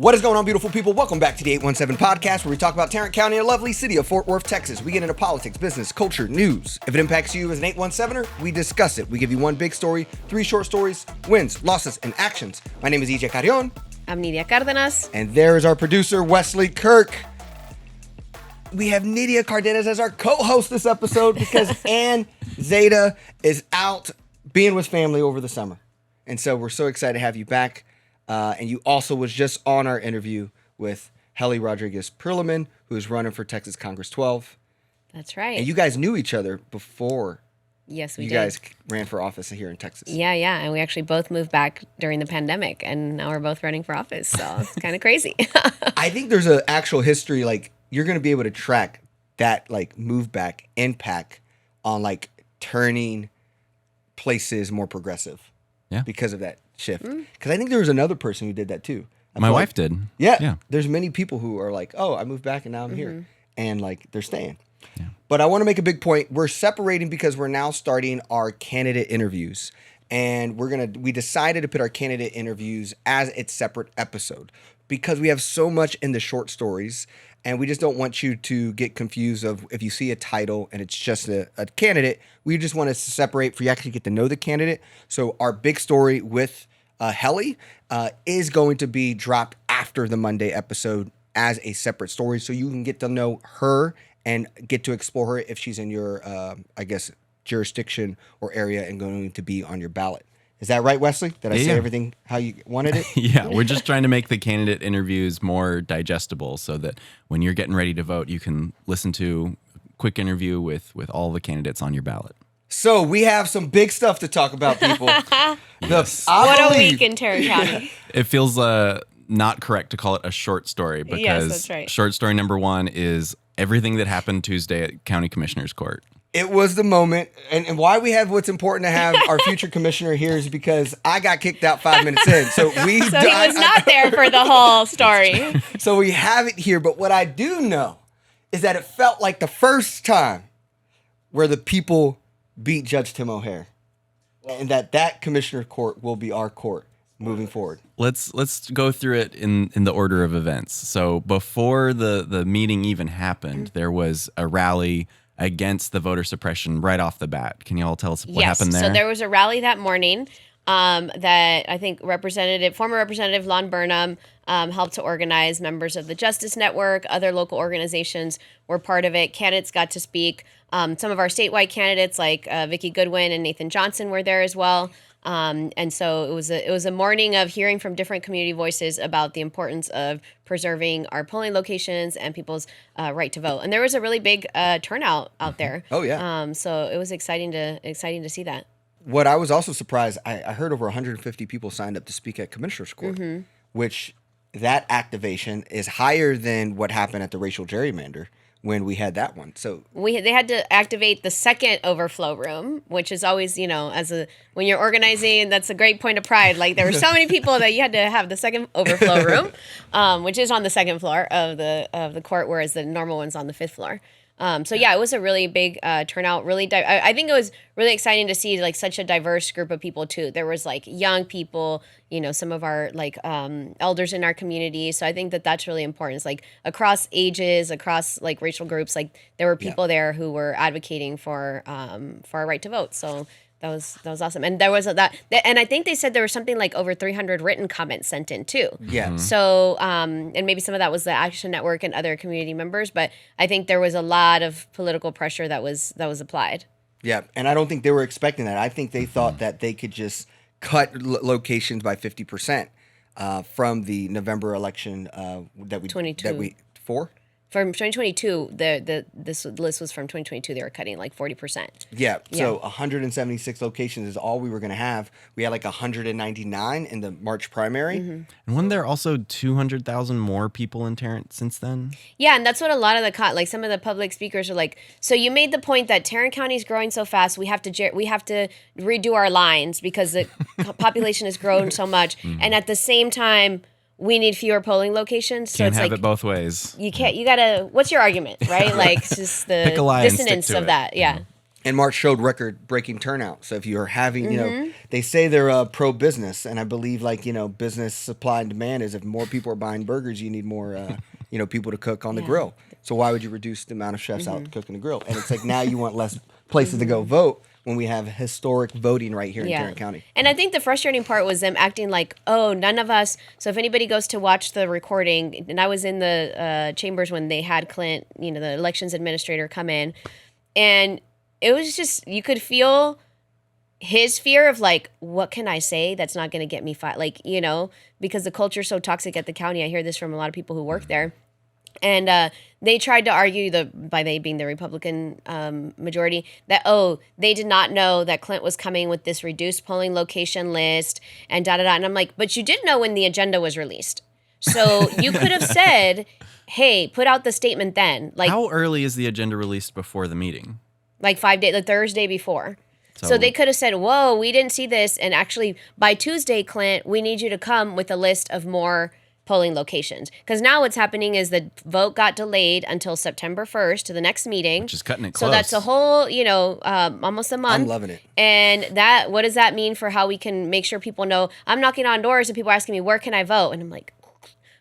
What is going on, beautiful people? Welcome back to the 817 podcast, where we talk about Tarrant County, a lovely city of Fort Worth, Texas. We get into politics, business, culture, news. If it impacts you as an 817er, we discuss it. We give you one big story, 3 short stories, wins, losses, and actions. My name is EJ Carrion. I'm Nidia Cardenas. And there is our producer, Wesley Kirk. We have Nidia Cardenas as our co-host this episode because Ann Zeta is out being with family over the summer. And so we're so excited to have you back. And you also was just on our interview with Helly Rodriguez-Perlman, who is running for Texas Congress 12. That's right. And you guys knew each other before. Yes, we did. You guys ran for office here in Texas. Yeah. And we actually both moved back during the pandemic, and now we're both running for office. So it's kind of crazy. I think there's an actual history, like, you're going to be able to track that, like, move back impact on, like, turning places more progressive. Yeah. Because of that shift. Because I think there was another person who did that too. My wife did. Yeah. There's many people who are like, oh, I moved back and now I'm here. And like, they're staying. Yeah. But I want to make a big point. We're separating because we're now starting our candidate interviews. And we decided to put our candidate interviews as its separate episode because we have so much in the short stories. And we just don't want you to get confused of if you see a title and it's just a candidate. We just want to separate for you actually get to know the candidate. So our big story with Helly is going to be dropped after the Monday episode as a separate story. So you can get to know her and get to explore her if she's in your, jurisdiction or area and going to be on your ballot. Is that right, Wesley? Did I say everything how you wanted it? Yeah, we're just trying to make the candidate interviews more digestible so that when you're getting ready to vote, you can listen to a quick interview with all the candidates on your ballot. So we have some big stuff to talk about, people. Yes. What a week in Tarrant County. It feels not correct to call it a short story because yes, that's right. Short story number 1 is everything that happened Tuesday at County Commissioner's Court. It was the moment, and why we have what's important to have our future commissioner here is because I got kicked out 5 minutes in. So he was not there for the whole story. So we have it here, but what I do know is that it felt like the first time where the people beat Judge Tim O'Hare, and that commissioner court will be our court moving forward. Let's go through it in the order of events. So before the meeting even happened, there was a rally against the voter suppression right off the bat. Can you all tell us what happened there? So there was a rally that morning that I think former Representative Lon Burnham helped to organize. Members of the Justice Network, other local organizations were part of it. Candidates got to speak. Some of our statewide candidates like Vicki Goodwin and Nathan Johnson were there as well. And so it was a morning of hearing from different community voices about the importance of preserving our polling locations and people's right to vote. And there was a really big turnout out there. Oh yeah. So it was exciting to see that. What I was also surprised, I heard over 150 people signed up to speak at Commissioner's Court, which that activation is higher than what happened at the racial gerrymander when we had that one. So they had to activate the second overflow room, which is always, when you're organizing, that's a great point of pride. Like there were so many people that you had to have the second overflow room, which is on the second floor of the court, whereas the normal one's on the 5th floor. It was a really big turnout. I think it was really exciting to see like such a diverse group of people too. There was like young people, some of our like elders in our community. So I think that's really important. It's like across ages, across like racial groups. Like there were people there who were advocating for our right to vote. So that was awesome. And there was and I think they said there was something like over 300 written comments sent in too. Yeah. So and maybe some of that was the Action Network and other community members, but I think there was a lot of political pressure that was applied. Yeah, and I don't think they were expecting that. I think they thought that they could just cut locations by 50% from the November election that we From 2022, this list was from 2022. They were cutting like 40%. Yeah, so 176 locations is all we were going to have. We had like 199 in the March primary. And wasn't there also 200,000 more people in Tarrant since then? Yeah, and that's what a lot of some of the public speakers are like. So you made the point that Tarrant County is growing so fast, we have to redo our lines because the population has grown so much, and at the same time, we need fewer polling locations. So Can't have it both ways. You can't. You gotta. What's your argument, right? Like it's just the dissonance of that. Yeah. And March showed record-breaking turnout. So if you're having, they say they're pro-business, and I believe, business supply and demand is if more people are buying burgers, you need more, people to cook on the grill. So why would you reduce the amount of chefs out cooking the grill? And it's like now you want less places to go vote when we have historic voting right here in Tarrant County. And I think the frustrating part was them acting like, oh, none of us. So if anybody goes to watch the recording, and I was in the chambers when they had Clint, the elections administrator, come in, and it was just, you could feel his fear of like, what can I say that's not going to get me fired? Because the culture is so toxic at the county. I hear this from a lot of people who work there. And they tried to argue, by they being the Republican majority, that, they did not know that Clint was coming with this reduced polling location list and da-da-da. And I'm like, but you did know when the agenda was released. So you could have said, hey, put out the statement then. Like, how early is the agenda released before the meeting? Like 5 days, the Thursday before. So they could have said, whoa, we didn't see this. And actually, by Tuesday, Clint, we need you to come with a list of more polling locations. Because now what's happening is the vote got delayed until September 1st to the next meeting. Which is cutting it close. So that's a whole, almost a month. I'm loving it. And what does that mean for how we can make sure people know? I'm knocking on doors and people are asking me, where can I vote? And I'm like,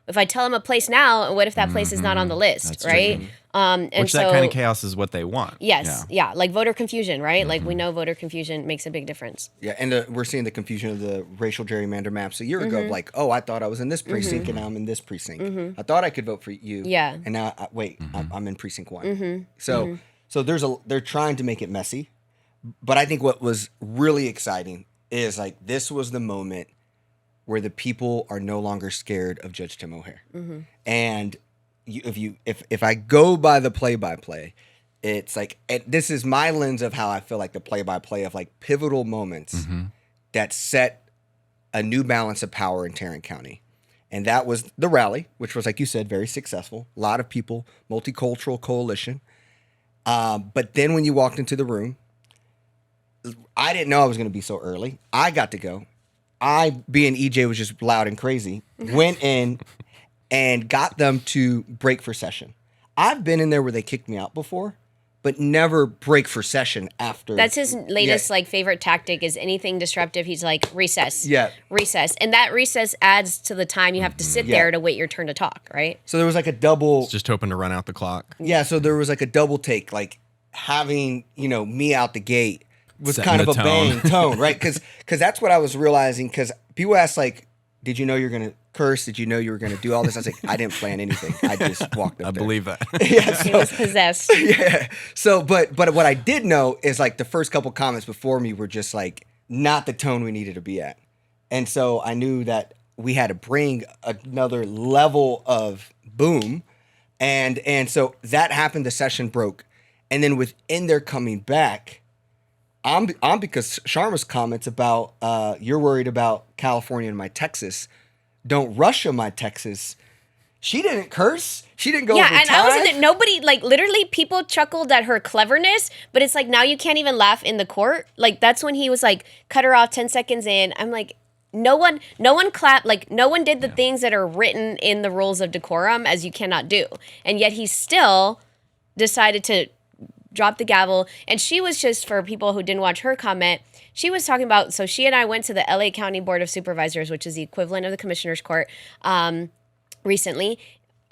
if I tell them a place now, what if that place is not on the list, That's right? true. And Which so, that kind of chaos is what they want. Yes, yeah, like voter confusion, right? Like we know voter confusion makes a big difference. Yeah, and we're seeing the confusion of the racial gerrymander maps a year ago. Of like, I thought I was in this precinct and now I'm in this precinct. I thought I could vote for you. Yeah. And now, I'm in precinct 1. So they're trying to make it messy. But I think what was really exciting is like this was the moment where the people are no longer scared of Judge Tim O'Hare. And if I go by the play-by-play, it's like, this is my lens of how I feel like the play-by-play of like pivotal moments that set a new balance of power in Tarrant County. And that was the rally, which was, like you said, very successful. A lot of people, multicultural coalition. But then when you walked into the room, I didn't know I was going to be so early. I got to go. being EJ was just loud and crazy, went in and got them to break for session. I've been in there where they kicked me out before, but never break for session after. That's his latest favorite tactic is anything disruptive. He's like, recess. Yeah. Recess. And that recess adds to the time you have to sit there to wait your turn to talk, right? So there was like a double. It's just hoping to run out the clock. Yeah, so there was like a double take, like having, me out the gate was Setting kind of the a tone. bang tone, right? Because that's what I was realizing, because people ask like, did you know you're going to curse? Did you know you were going to do all this? I was like, I didn't plan anything. I just walked up I there. believe that. Yeah, He was possessed. yeah. So, but what I did know is like the first couple comments before me were just like not the tone we needed to be at. And so I knew that we had to bring another level of boom. And so that happened, the session broke. And then within their coming back, I'm because Sharma's comments about you're worried about California and my Texas. Don't Russia my Texas. She didn't curse. She didn't go over and time. I was in it. Nobody, like, literally people chuckled at her cleverness, but it's like now you can't even laugh in the court. Like, that's when he was like, cut her off 10 seconds in. I'm like, no one clapped. Like, no one did the things that are written in the rules of decorum as you cannot do. And yet he still decided to drop the gavel. And she was just, for people who didn't watch her comment, she was talking about, so she and I went to the LA County Board of Supervisors, which is the equivalent of the Commissioner's Court, recently.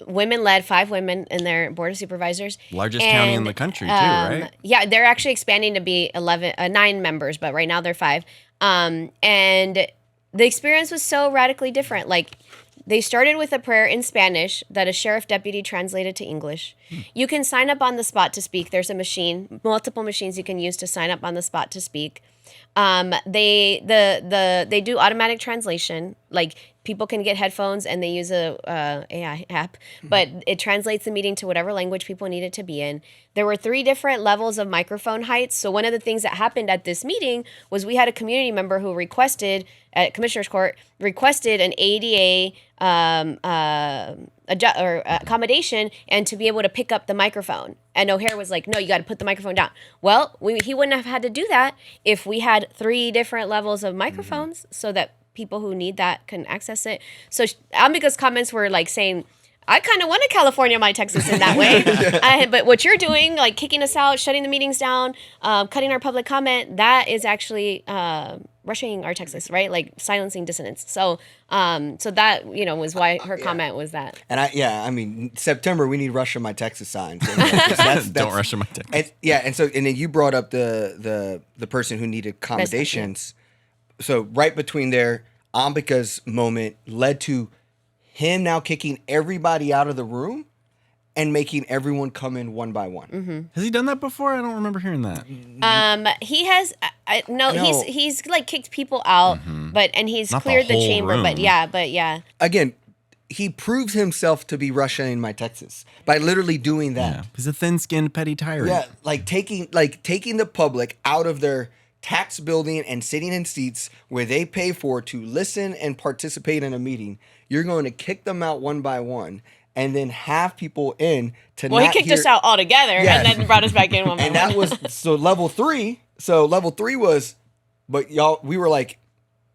Women led, 5 women in their Board of Supervisors. Largest county in the country, too, right? Yeah, they're actually expanding to be 9 members, but right now they're 5. And the experience was so radically different. Like, they started with a prayer in Spanish that a sheriff deputy translated to English. You can sign up on the spot to speak. There's a machine, multiple machines you can use to sign up on the spot to speak. They do automatic translation. Like, people can get headphones and they use a AI app, but it translates the meeting to whatever language people need it to be in. There were 3 different levels of microphone heights. So one of the things that happened at this meeting was we had a community member who requested at Commissioner's Court an ADA accommodation and to be able to pick up the microphone. And O'Hare was like, no, you got to put the microphone down. Well, he wouldn't have had to do that if we had 3 different levels of microphones so that people who need that can access it. So Ambika's comments were like saying, I kind of wanted California, my Texas in that way. But what you're doing, like kicking us out, shutting the meetings down, cutting our public comment, that is actually rushing our Texas, right? Like silencing dissidents. So that, was why her comment was that. And I mean, September, we need Russia my Texas signs. Don't Russia my Texas. And then you brought up the person who needed accommodations. So right between there, Ambika's moment led to him now kicking everybody out of the room and making everyone come in one by one. Mm-hmm. Has he done that before? I don't remember hearing that. He has. He's like kicked people out, and he's Not cleared the whole chamber. room. But yeah. Again, he proves himself to be Russia in my Texas by literally doing that. Yeah. He's a thin-skinned petty tyrant. Yeah, like taking the public out of their tax building and sitting in seats where they pay for to listen and participate in a meeting. You're going to kick them out one by one and then have people in to Well, he kicked us out altogether and then brought us back in one by one. And that was, so level 3. So level 3 was, but y'all, we were like,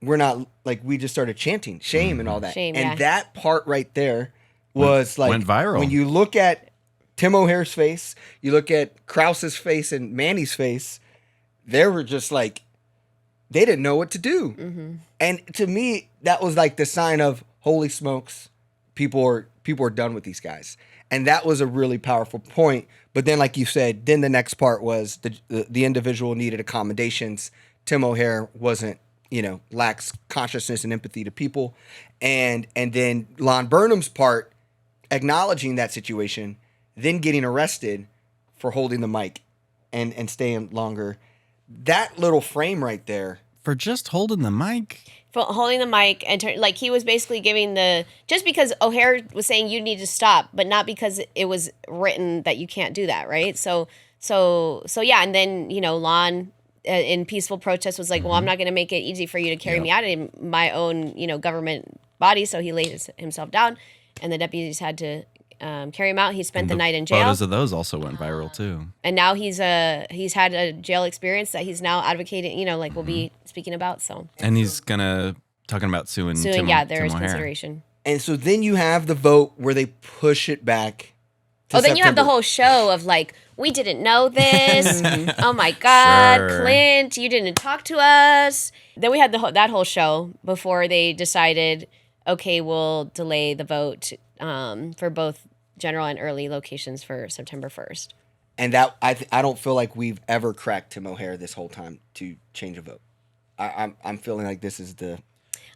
we're not, like, we just started chanting shame and all that. Shame, and yeah. that part right there was went viral. When you look at Tim O'Hare's face, you look at Krause's face and Manny's face, they were just like, they didn't know what to do. Mm-hmm. And to me, that was like the sign of, holy smokes, people are done with these guys. And that was a really powerful point. But then, like you said, then the next part was the individual needed accommodations. Tim O'Hare wasn't, lacks consciousness and empathy to people. And then Lon Burnham's part, acknowledging that situation, then getting arrested for holding the mic and staying longer. That little frame right there. For just holding the mic? For holding the mic and he was basically giving just because O'Hare was saying you need to stop, but not because it was written that you can't do that, right? So yeah, and then Lon in peaceful protest was like, well, I'm not going to make it easy for you to carry me out in my own government body, so he laid himself down, and the deputies had to carry him out. He spent the night in jail. Photos of those also went viral too. And now he's had a jail experience that he's now advocating, we'll be speaking about. So. And he's talking about suing Tim, there is O'Hare. consideration. And so then you have the vote where they push it back to then you have the September. whole show of like, we didn't know this. Oh my God, Sure. Clint, you didn't talk to us. Then we had that whole show before they decided, okay, we'll delay the vote for both general and early locations for September 1st. And that I don't feel like we've ever cracked Tim O'Hare this whole time to change a vote. I'm feeling like this is the.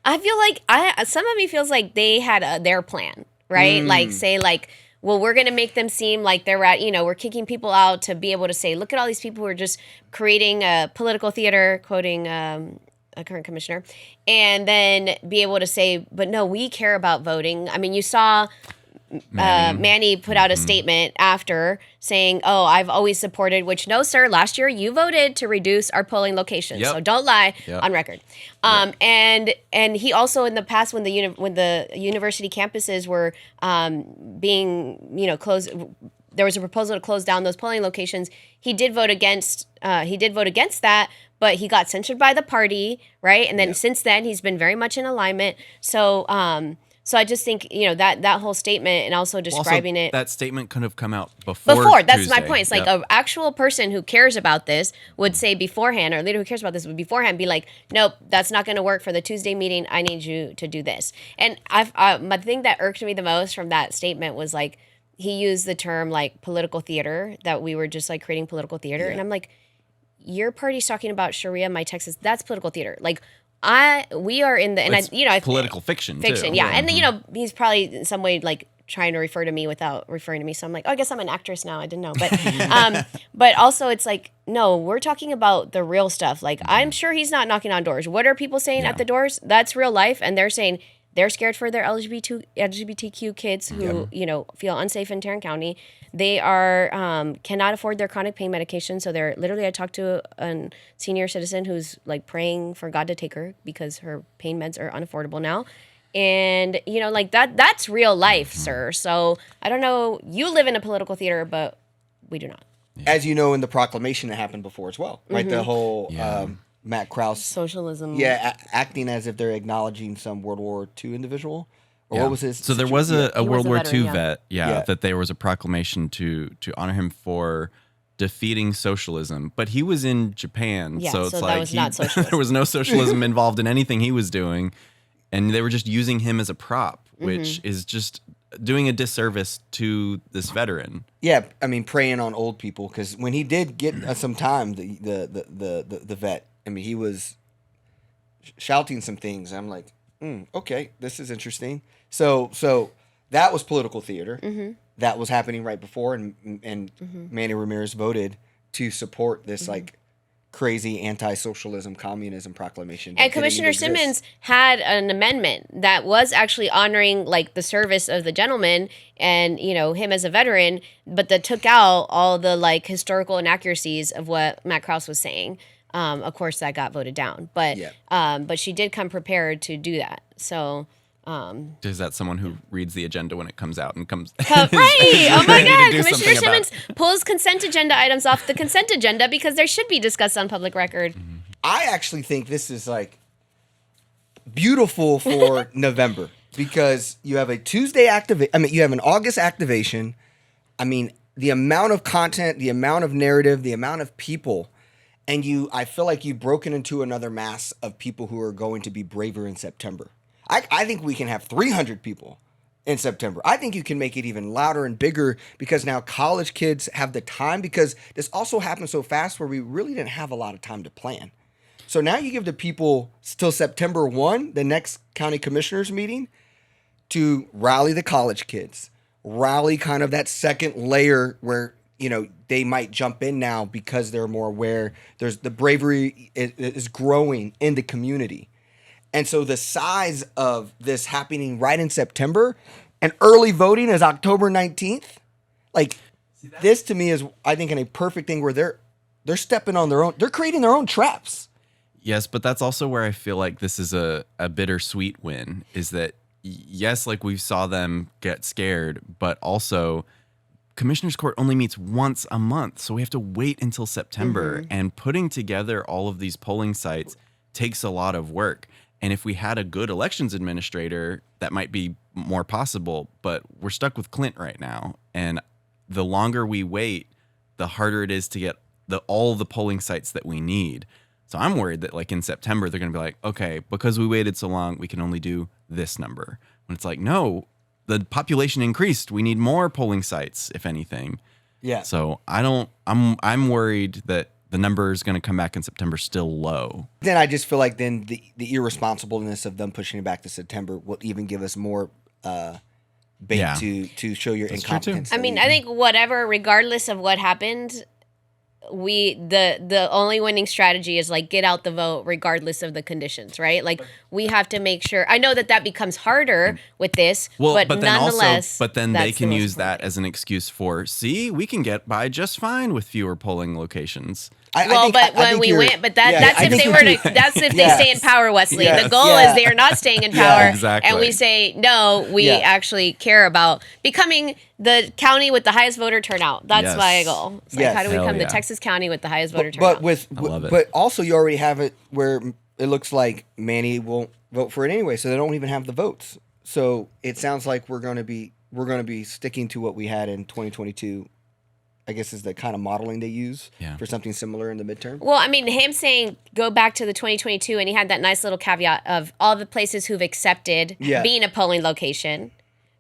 I feel like some of me feels like they had their plan, right? Like say like, well, we're going to make them seem like they're we're kicking people out to be able to say, look at all these people who are just creating a political theater, quoting a current commissioner, and then be able to say, but no, we care about voting. I mean, you saw Manny put out a statement after saying, oh, I've always supported, which no, sir, last year you voted to reduce our polling locations. Yep. So don't lie Yep. on record. And he also in the past when the university campuses were being closed, there was a proposal to close down those polling locations. He did vote against that, but he got censured by the party, right? And then since then he's been very much in alignment. So I just think, that whole statement and also describing it. That statement could have come out before That's Tuesday. my point. It's like an actual person who cares about this would say beforehand, or a leader who cares about this would beforehand be like, nope, that's not going to work for the Tuesday meeting. I need you to do this. And my thing that irked me the most from that statement was like, he used the term like political theater, that we were just like creating political theater. Yeah. And I'm like, your party's talking about Sharia, my Texas, that's political theater. Like, we are in the, and It's I political fiction too. yeah. And he's probably in some way like trying to refer to me without referring to me. So I'm like, oh, I guess I'm an actress now. I didn't know. But but also it's like, no, we're talking about the real stuff. Like, I'm sure he's not knocking on doors. What are people saying at the doors? That's real life. And they're saying they're scared for their LGBTQ kids who, feel unsafe in Tarrant County. They are cannot afford their chronic pain medication. So they're literally, I talked to a senior citizen who's like praying for God to take her because her pain meds are unaffordable now. And, like that's real life, sir. So I don't know. You live in a political theater, but we do not. As you know, in the proclamation that happened before as well, right? The whole Matt Krause. Socialism. Yeah, acting as if they're acknowledging some World War II individual Or what was his? So there was a He was World a War veteran, II yeah. vet, that there was a proclamation to honor him for defeating socialism, but he was in Japan, Yeah, so it's so that like was not socialism. there was no socialism involved in anything he was doing, and they were just using him as a prop, which is just doing a disservice to this veteran. Yeah, I mean, preying on old people, because when he did get some time, the vet, I mean, he was shouting some things. I'm like, okay, this is interesting. So that was political theater. That was happening right before, and Manny Ramirez voted to support this like crazy anti-socialism, communism proclamation. And Commissioner Simmons had an amendment that was actually honoring like the service of the gentleman and, you know, him as a veteran, but that took out all the like historical inaccuracies of what Matt Krause was saying. Of course, that got voted down, but she did come prepared to do that. So. Is that someone who reads the agenda when it comes out and comes? Right! Oh my God! Commissioner something Simmons pulls consent agenda items off the consent agenda because they should be discussed on public record. I actually think this is like beautiful for November because you have a Tuesday you have an August activation. I mean, the amount of content, the amount of narrative, the amount of people, and I feel like you've broken into another mass of people who are going to be braver in September. I think we can have 300 people in September. I think you can make it even louder and bigger because now college kids have the time, because this also happened so fast where we really didn't have a lot of time to plan. So now you give the people till September 1, the next county commissioners meeting, to rally the college kids, rally kind of that second layer where, you know, they might jump in now because they're more aware. There's the bravery is growing in the community. And so the size of this happening right in September, and early voting is October 19th. Like, this to me is, I think, in a perfect thing where they're stepping on their own. They're creating their own traps. Yes, but that's also where I feel like this is a bittersweet win, is that, yes, like we saw them get scared, but also Commissioner's Court only meets once a month. So we have to wait until September. And putting together all of these polling sites takes a lot of work. And if we had a good elections administrator, that might be more possible. But we're stuck with Clint right now. And the longer we wait, the harder it is to get all the polling sites that we need. So I'm worried that like in September, they're going to be like, okay, because we waited so long, we can only do this number. When it's like, no, the population increased. We need more polling sites, if anything. Yeah. So I'm worried that the number is going to come back in September still low. Then I just feel like then the irresponsibleness of them pushing it back to September will even give us more bait to show your incompetence. I mean, I think regardless of what happened, the only winning strategy is like get out the vote regardless of the conditions, right? Like we have to make sure. I know that becomes harder with this, but then nonetheless, they can use that as an excuse for, see, we can get by just fine with fewer polling locations. That's if they stay in power, Wesley. Yes. The goal is they are not staying in power, exactly. and we say no. We actually care about becoming the county with the highest voter turnout. That's my goal. It's like, how do we become the Texas county with the highest voter turnout? But also you already have it where it looks like Manny won't vote for it anyway, so they don't even have the votes. So it sounds like we're going to be sticking to what we had in 2022. I guess is the kind of modeling they use for something similar in the midterm. Well, I mean, him saying go back to the 2022, and he had that nice little caveat of all the places who've accepted being a polling location,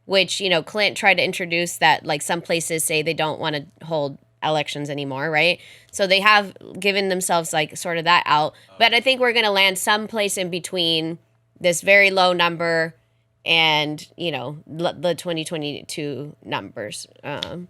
which, you know, Clint tried to introduce that, like some places say they don't want to hold elections anymore, right? So they have given themselves like sort of that out. But I think we're going to land someplace in between this very low number and, you know, the 2022 numbers.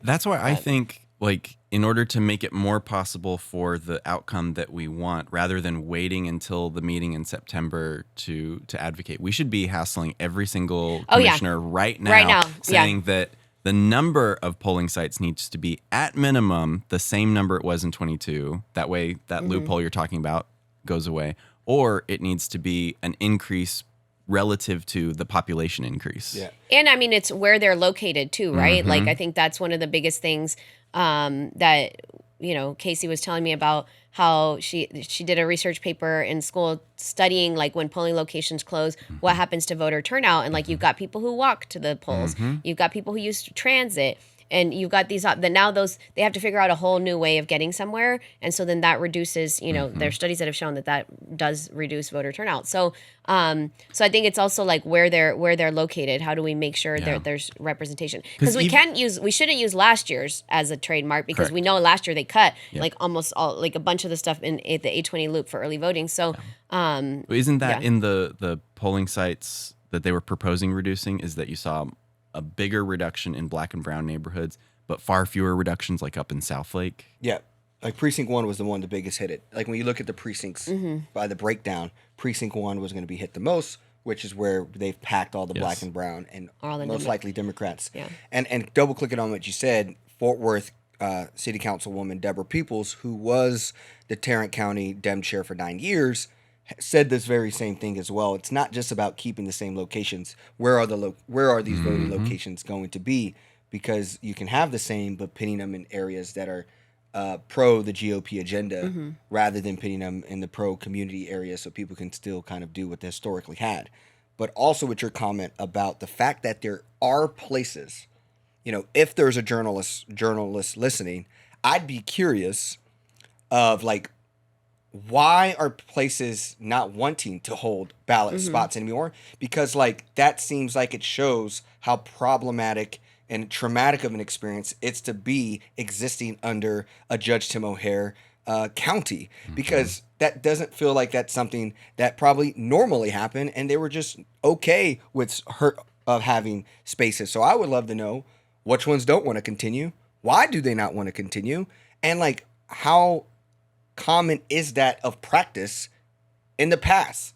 That's why I think, like, in order to make it more possible for the outcome that we want, rather than waiting until the meeting in September to advocate, we should be hassling every single commissioner right now saying that the number of polling sites needs to be at minimum the same number it was in 22. That way, that loophole you're talking about goes away. Or it needs to be an increase relative to the population increase. Yeah. And I mean, it's where they're located too, right? Like, I think that's one of the biggest things that, you know, Casey was telling me about how she did a research paper in school studying like when polling locations close, what happens to voter turnout. And like you've got people who walk to the polls, you've got people who use transit, and you've got these that now those they have to figure out a whole new way of getting somewhere, and so then that reduces, there's studies that have shown that does reduce voter turnout. So so I think it's also like where they're located. How do we make sure there's representation? Because we shouldn't use last year's as a trademark, because we know last year they cut like almost all, like a bunch of the stuff in the 820 loop for early voting. So isn't that in the polling sites that they were proposing reducing, is that you saw a bigger reduction in black and brown neighborhoods, but far fewer reductions like up in Southlake? Yeah. Like precinct 1 was the one the biggest hit it. Like when you look at the precincts by the breakdown, precinct 1 was going to be hit the most, which is where they've packed all the black and brown and most likely Democrats. Yeah. And double clicking on what you said, Fort Worth City Councilwoman Deborah Peoples, who was the Tarrant County Dem chair for 9 years, said this very same thing as well. It's not just about keeping the same locations. Where are these voting locations going to be? Because you can have the same, but pinning them in areas that are pro the GOP agenda, rather than pinning them in the pro community area, so people can still kind of do what they historically had. But also with your comment about the fact that there are places, if there's a journalist listening, I'd be curious of like, why are places not wanting to hold ballot spots anymore? Because like that seems like it shows how problematic and traumatic of an experience it's to be existing under a Judge Tim O'Hare county, because that doesn't feel like that's something that probably normally happened, and they were just okay with her of having spaces. So I would love to know which ones don't want to continue, why do they not want to continue, and like how common is that of practice in the past?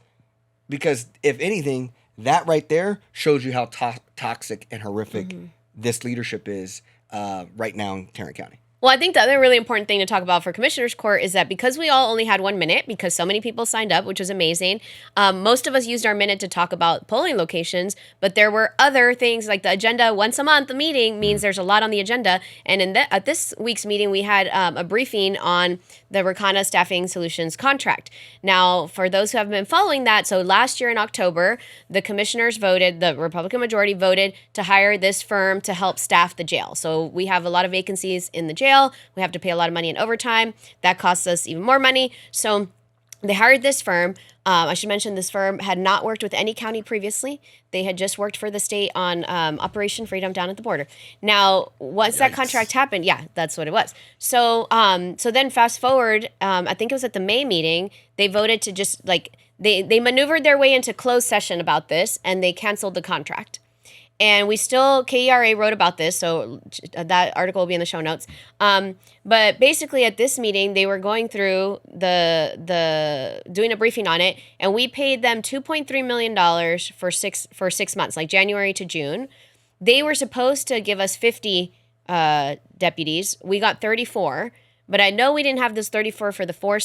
Because if anything, that right there shows you how toxic and horrific this leadership is right now in Tarrant County. Well, I think the other really important thing to talk about for Commissioner's Court is that because we all only had 1 minute, because so many people signed up, which was amazing, most of us used our minute to talk about polling locations, but there were other things like the agenda. Once a month, the meeting means there's a lot on the agenda. And at this week's meeting, we had a briefing on the Rakana Staffing Solutions contract. Now, for those who have been following that, so last year in October, the commissioners voted, the Republican majority voted to hire this firm to help staff the jail. So we have a lot of vacancies in the jail. We have to pay a lot of money in overtime. That costs us even more money. So they hired this firm. I should mention this firm had not worked with any county previously. They had just worked for the state on Operation Freedom down at the border. Now, once that contract happened, that's what it was. So so then fast forward, I think it was at the May meeting, they voted to just like, they maneuvered their way into closed session about this, and they canceled the contract. And we still, KERA wrote about this, so that article will be in the show notes. But basically at this meeting, they were going through doing a briefing on it, and we paid them $2.3 million for 6 months, like January to June. They were supposed to give us 50 deputies. We got 34, but I know we didn't have those 34 for the full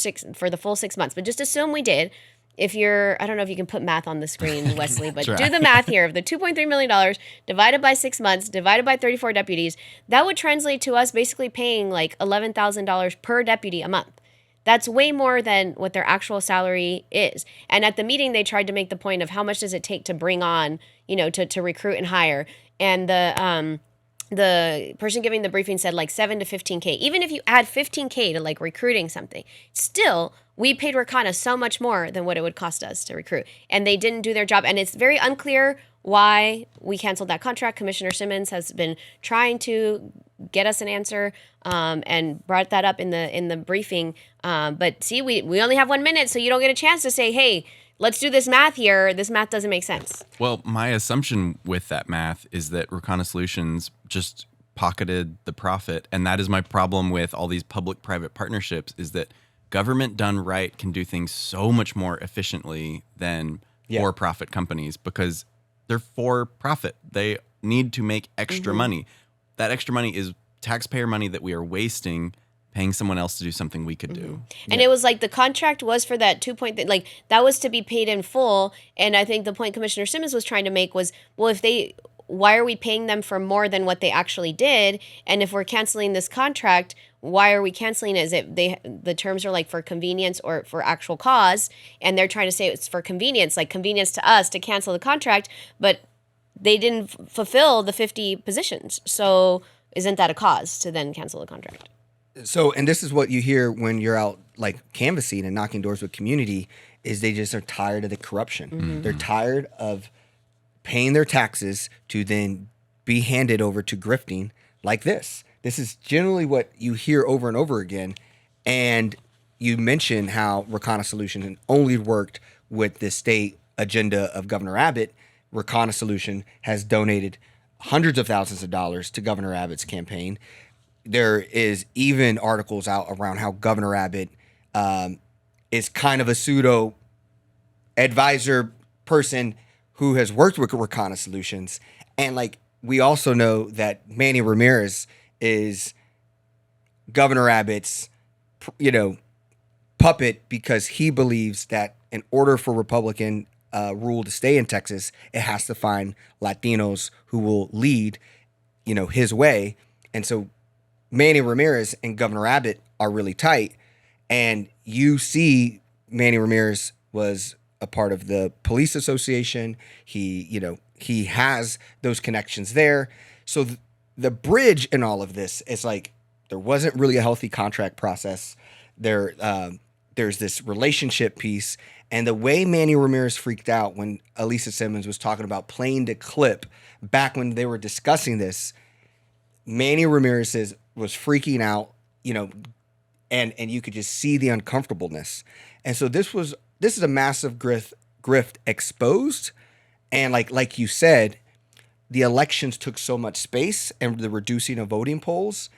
6 months, but just assume we did. If you're, I don't know if you can put math on the screen, Wesley, but do the math here. Of the $2.3 million divided by 6 months, divided by 34 deputies, that would translate to us basically paying like $11,000 per deputy a month. That's way more than what their actual salary is. And at the meeting, they tried to make the point of how much does it take to bring on, to recruit and hire. And the person giving the briefing said like 7 to 15K. Even if you add 15K to like recruiting something, still we paid Rakana so much more than what it would cost us to recruit. And they didn't do their job. And it's very unclear why we canceled that contract. Commissioner Simmons has been trying to get us an answer and brought that up in the briefing. But see, we only have 1 minute, so you don't get a chance to say, hey, let's do this math here. This math doesn't make sense. Well, my assumption with that math is that Rakana Solutions just pocketed the profit. And that is my problem with all these public-private partnerships, is that government done right can do things so much more efficiently than for-profit companies, because they're for profit. They need to make extra money. That extra money is taxpayer money that we are wasting paying someone else to do something we could do. And it was like the contract was for that 2 point, that was to be paid in full. And I think the point Commissioner Simmons was trying to make was, well, if they why are we paying them for more than what they actually did? And if we're canceling this contract, why are we canceling it? Is it the terms are like for convenience or for actual cause? And they're trying to say it's for convenience, like convenience to us to cancel the contract, but they didn't fulfill the 50 positions. So isn't that a cause to then cancel the contract? So, and this is what you hear when you're out like canvassing and knocking doors with community, is they just are tired of the corruption. Mm-hmm. They're tired of paying their taxes to then be handed over to grifting like this. This is generally what you hear over and over again. And you mentioned how Rakana Solution only worked with the state agenda of Governor Abbott. Rakana Solution has donated hundreds of thousands of dollars to Governor Abbott's campaign. There is even articles out around how Governor Abbott is kind of a pseudo advisor person who has worked with Rakana Solutions. And like, we also know that Manny Ramirez is Governor Abbott's, puppet, because he believes that in order for Republican rule to stay in Texas, it has to find Latinos who will lead, his way. And so Manny Ramirez and Governor Abbott are really tight. And you see Manny Ramirez was a part of the police association. He has those connections there. So the bridge in all of this is like, there wasn't really a healthy contract process. There's this relationship piece. And the way Manny Ramirez freaked out when Elisa Simmons was talking about playing the clip back when they were discussing this, Manny Ramirez was freaking out, and you could just see the uncomfortableness. And so this is a massive grift exposed. And like you said, the elections took so much space and the reducing of voting polls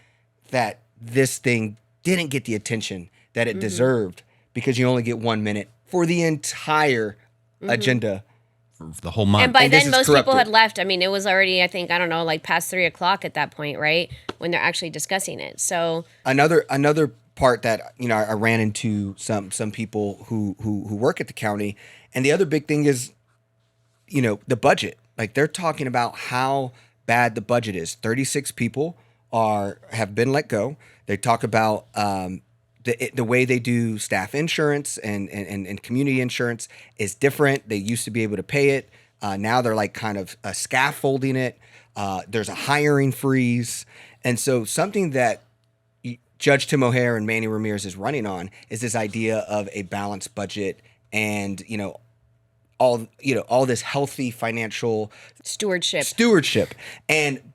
that this thing didn't get the attention that it deserved, because you only get 1 minute for the entire agenda. For the whole month. And by then, most corrupted. people had left. I mean, it was already, I think, like past 3 o'clock at that point, right? When they're actually discussing it. So another part that, I ran into some people who work at the county. And the other big thing is, the budget. Like, they're talking about how bad the budget is. 36 people have been let go. They talk about the way they do staff insurance and community insurance is different. They used to be able to pay it. Now they're like kind of scaffolding it. There's a hiring freeze. And so something that Judge Tim O'Hare and Manny Ramirez is running on is this idea of a balanced budget and, all this healthy financial stewardship.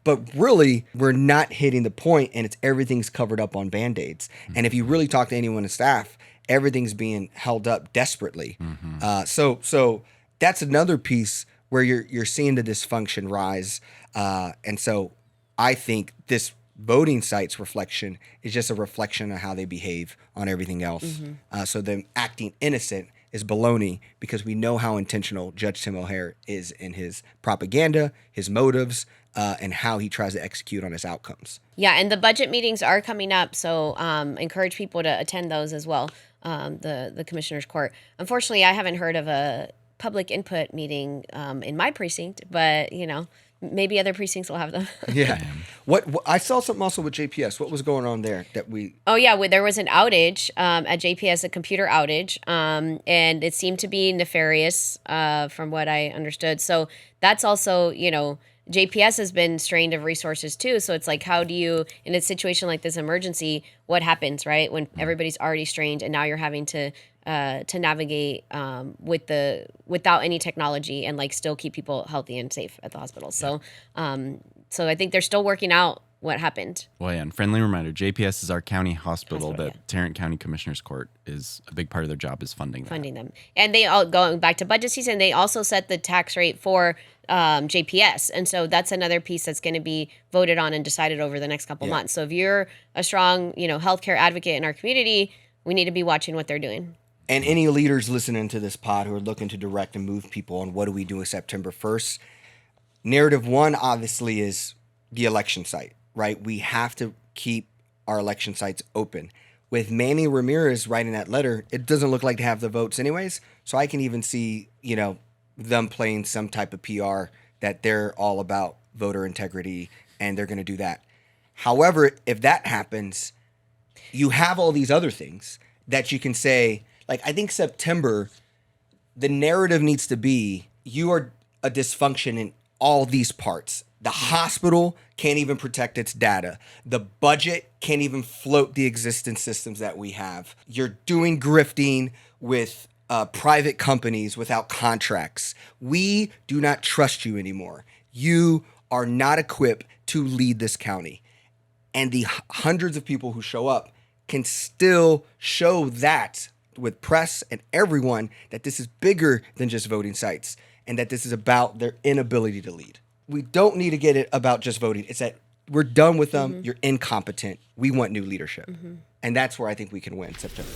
But really, we're not hitting the point, and everything's covered up on Band-Aids. And if you really talk to anyone in staff, everything's being held up desperately. So that's another piece where you're seeing the dysfunction rise. And so I think this voting sites reflection is just a reflection of how they behave on everything else. So them acting innocent is baloney, because we know how intentional Judge Tim O'Hare is in his propaganda, his motives, and how he tries to execute on his outcomes. yeah, and the budget meetings are coming up, so encourage people to attend those as well. The commissioner's court. Unfortunately, I haven't heard of a public input meeting in my precinct, but maybe other precincts will have them. Yeah. What I saw something also with JPS. What was going on there that we? Oh yeah, there was an outage at JPS, a computer outage, and it seemed to be nefarious from what I understood. So that's also, JPS has been strained of resources too. So it's like, how do you, in a situation like this emergency, what happens, right? When everybody's already strained and now you're having to navigate without any technology and like still keep people healthy and safe at the hospital. So so I think they're still working out what happened. Well, yeah, and friendly reminder, JPS is our county hospital that yeah. Tarrant County Commissioner's Court is a big part of their job is funding them. And they all, going back to budget season, they also set the tax rate for JPS. And so that's another piece that's going to be voted on and decided over the next couple months. So if you're a strong, healthcare advocate in our community, we need to be watching what they're doing. And any leaders listening to this pod who are looking to direct and move people on what do we do with September 1st, narrative one obviously is the election site, right? We have to keep our election sites open. With Manny Ramirez writing that letter, it doesn't look like they have the votes anyways. So I can even see, them playing some type of PR that they're all about voter integrity and they're going to do that. However, if that happens, you have all these other things that you can say, like, I think September, the narrative needs to be, you are a dysfunction in all these parts. The hospital can't even protect its data. The budget can't even float the existing systems that we have. You're doing grifting with private companies without contracts. We do not trust you anymore. You are not equipped to lead this county. And the hundreds of people who show up can still show that with press and everyone that this is bigger than just voting sites and that this is about their inability to lead. We don't need to get it about just voting. It's that we're done with them. You're incompetent. We want new leadership. And that's where I think we can win September.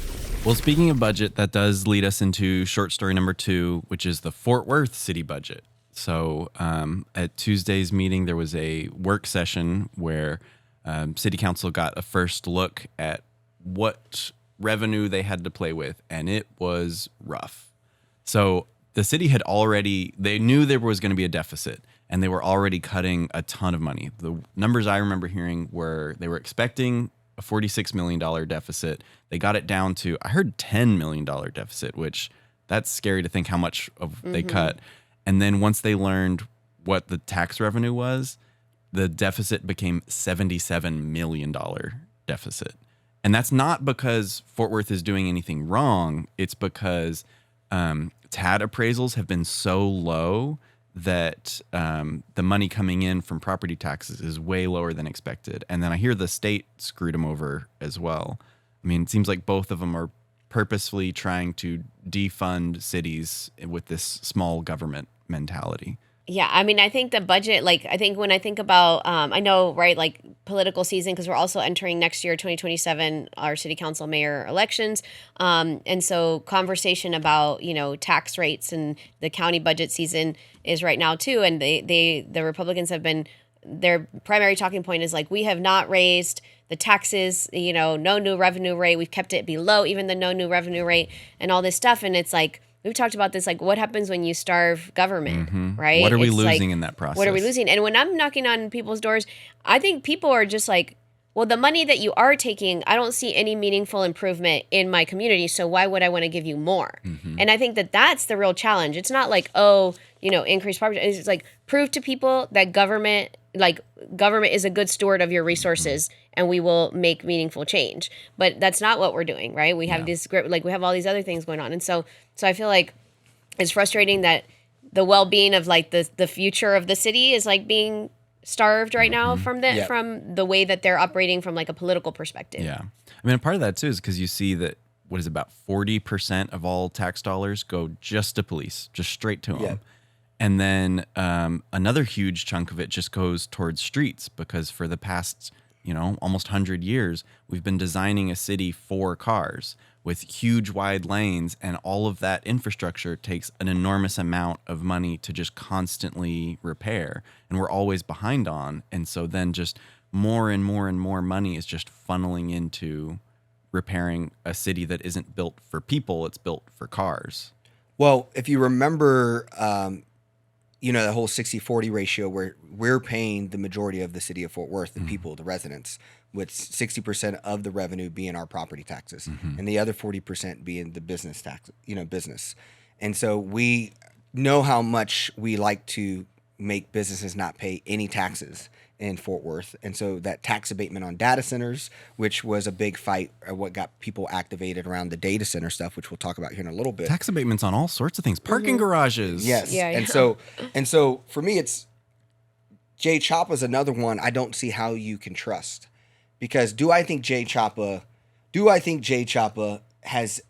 Well, speaking of budget, that does lead us into short story number 2, which is the Fort Worth city budget. So at Tuesday's meeting, there was a work session where city council got a first look at what revenue they had to play with, and it was rough. So the city had already, they knew there was going to be a deficit, and they were already cutting a ton of money. The numbers I remember hearing were they were expecting a $46 million deficit. They got it down to, I heard $10 million deficit, which that's scary to think how much of they cut. And then once they learned what the tax revenue was, the deficit became $77 million deficit. And that's not because Fort Worth is doing anything wrong. It's because TAD appraisals have been so low that the money coming in from property taxes is way lower than expected. And then I hear the state screwed them over as well. I mean, it seems like both of them are purposefully trying to defund cities with this small government mentality. Yeah, I mean, I think the budget, like, I think when I think about, I know, right, like political season, because we're also entering next year, 2027, our city council mayor elections. And so conversation about, you know, tax rates and the county budget season is right now too. And the Republicans have been, their primary talking point is like, we have not raised the taxes, you know, no new revenue rate. We've kept it below even the no new revenue rate and all this stuff. And it's like, we've talked about this, like what happens when you starve government, right? What are we It's losing like, in that process? What are we losing? And when I'm knocking on people's doors, I think people are just like, well, the money that you are taking, I don't see any meaningful improvement in my community. So why would I want to give you more? And I think that that's the real challenge. It's not like, oh, you know, increase property. It's like prove to people that government is a good steward of your resources and we will make meaningful change. But that's not what we're doing, right? We have this great, like we have all these other things going on. And so I feel like it's frustrating that the well-being of like the future of the city is like being starved right now from the way that they're operating from like a political perspective. Yeah. I mean, part of that too is because you see that what is about 40% of all tax dollars go just to police, just straight to them. Yeah. And then another huge chunk of it just goes towards streets because for the past, you know, almost 100 years, we've been designing a city for cars with huge wide lanes, and all of that infrastructure takes an enormous amount of money to just constantly repair, and we're always behind on. And so then just more and more and more money is just funneling into repairing a city that isn't built for people, it's built for cars. Well, if you remember, you know, the whole 60-40 ratio where we're paying the majority of the city of Fort Worth, the people, the residents, with 60% of the revenue being our property taxes and the other 40% being the business tax, you know, business. And so we know how much we like to make businesses not pay any taxes in Fort Worth. And so that tax abatement on data centers, which was a big fight, what got people activated around the data center stuff, which we'll talk about here in a little bit. Tax abatements on all sorts of things, parking garages. Yes. Yeah, And so for me, it's Jay Choppa's another one I don't see how you can trust. Because do I think Jay Choppa is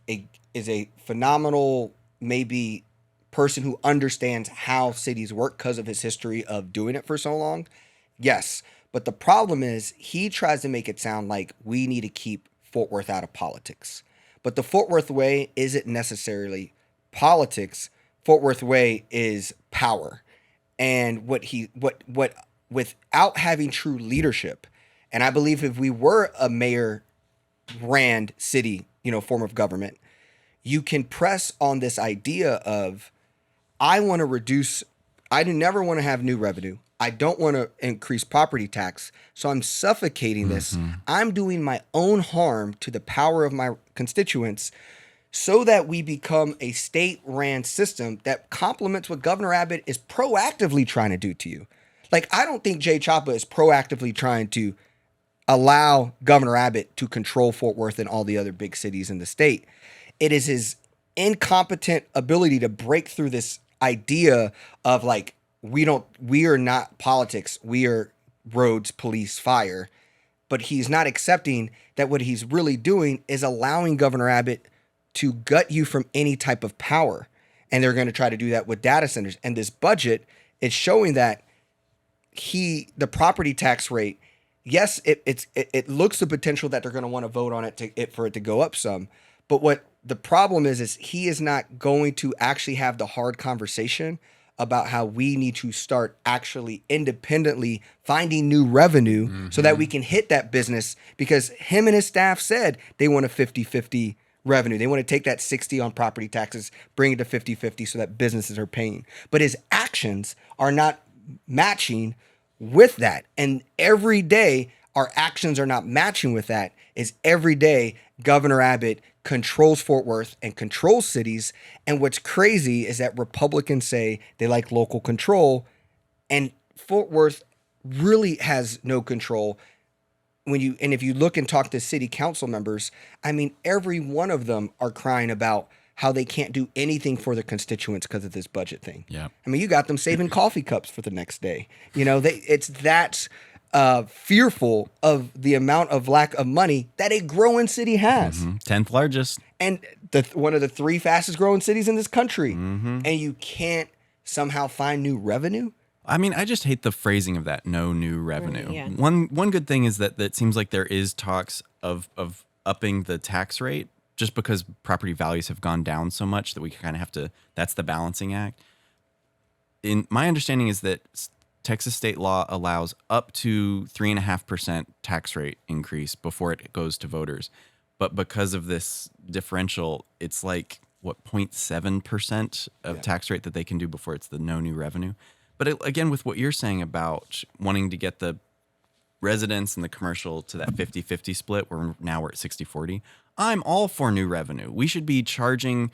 a phenomenal maybe person who understands how cities work because of his history of doing it for so long? Yes. But the problem is he tries to make it sound like we need to keep Fort Worth out of politics. But the Fort Worth way isn't necessarily politics. Fort Worth way is power. And without having true leadership, and I believe if we were a mayor ran city, you know, form of government, you can press on this idea of I do never want to have new revenue. I don't want to increase property tax, so I'm suffocating this. I'm doing my own harm to the power of my constituents so that we become a state-ran system that complements what Governor Abbott is proactively trying to do to you. Like, I don't think Jay Chapa is proactively trying to allow Governor Abbott to control Fort Worth and all the other big cities in the state. It is his incompetent ability to break through this idea of like, we are not politics. We are roads, police, fire. But he's not accepting that what he's really doing is allowing Governor Abbott to gut you from any type of power. And they're going to try to do that with data centers. And this budget is showing that the property tax rate, yes, it looks the potential that they're going to want to vote on it for it to go up some. But what the problem is he is not going to actually have the hard conversation about how we need to start actually independently finding new revenue so that we can hit that business, because him and his staff said they want a 50-50 revenue. They want to take that 60 on property taxes, bring it to 50-50 so that businesses are paying. But his actions are not matching with that. And every day our actions are not matching with that is every day Governor Abbott controls Fort Worth and controls cities. And what's crazy is that Republicans say they like local control, and Fort Worth really has no control. If you look and talk to city council members, I mean, every one of them are crying about how they can't do anything for their constituents because of this budget thing. Yeah. I mean, you got them saving coffee cups for the next day. It's that fearful of the amount of lack of money that a growing city has. 10th largest. And one of the 3 fastest growing cities in this country. And you can't somehow find new revenue. I mean, I just hate the phrasing of that, no new revenue. Yeah. One good thing is that it seems like there is talks of upping the tax rate just because property values have gone down so much that we kind of have to, that's the balancing act. In my understanding is that Texas state law allows up to 3.5% tax rate increase before it goes to voters. But because of this differential, it's like, 0.7% of tax rate that they can do before it's the no new revenue. But again, with what you're saying about wanting to get the residents and the commercial to that 50-50 split, where now we're at 60-40, I'm all for new revenue. We should be charging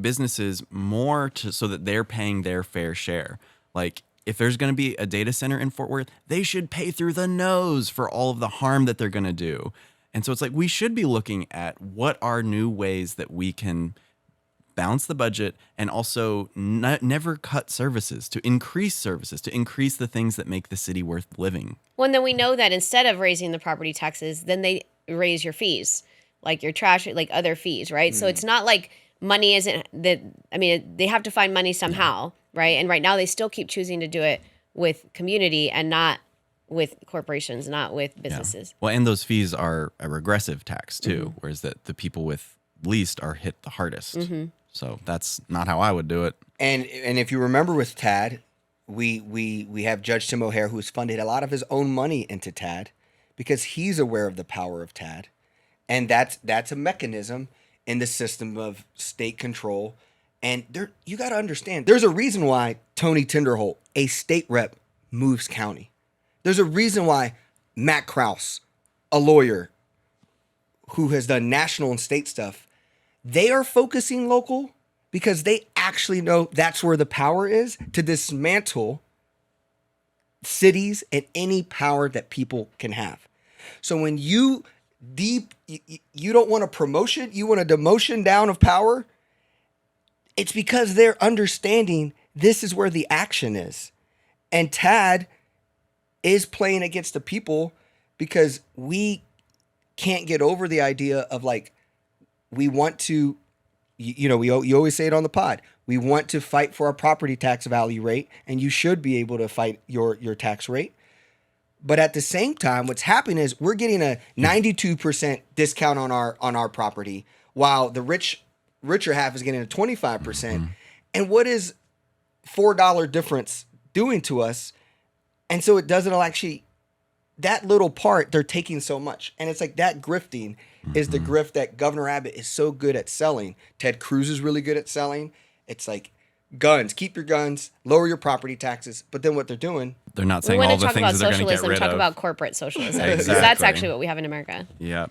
businesses more so that they're paying their fair share. Like, if there's going to be a data center in Fort Worth, they should pay through the nose for all of the harm that they're going to do. And so it's like we should be looking at what are new ways that we can balance the budget and also never cut services, to increase the things that make the city worth living. Well, and then we know that instead of raising the property taxes, then they raise your fees, like your trash, like other fees, right? So it's not like money isn't that. I mean, they have to find money somehow, right? And right now they still keep choosing to do it with community and not with corporations, not with businesses. Yeah. Well, and those fees are a regressive tax too, whereas that the people with least are hit the hardest. So that's not how I would do it. And if you remember with TAD, we have Judge Tim O'Hare, who's funded a lot of his own money into TAD because he's aware of the power of TAD. And that's a mechanism in the system of state control. And you got to understand, there's a reason why Tony Tinderholt, a state rep, moves county. There's a reason why Matt Krause, a lawyer who has done national and state stuff, they are focusing local because they actually know that's where the power is to dismantle cities and any power that people can have. So when you don't want a promotion, you want a demotion down of power, it's because they're understanding this is where the action is. And TAD is playing against the people because we can't get over the idea of like, we want to, you always say it on the pod, we want to fight for our property tax value rate, and you should be able to fight your tax rate. But at the same time, what's happening is we're getting a 92% discount on our property, while the richer half is getting a 25%. And what is $4 difference doing to us? And so it doesn't actually, that little part, they're taking so much. And it's like that grifting is the grift that Governor Abbott is so good at selling. Ted Cruz is really good at selling. It's like guns, keep your guns, lower your property taxes. But then what they're doing, They're not We saying want all to the talk things about that they're going to get socialism, rid talk of. about corporate socialism. 'Cause Exactly. that's actually what we have in America. Yeah.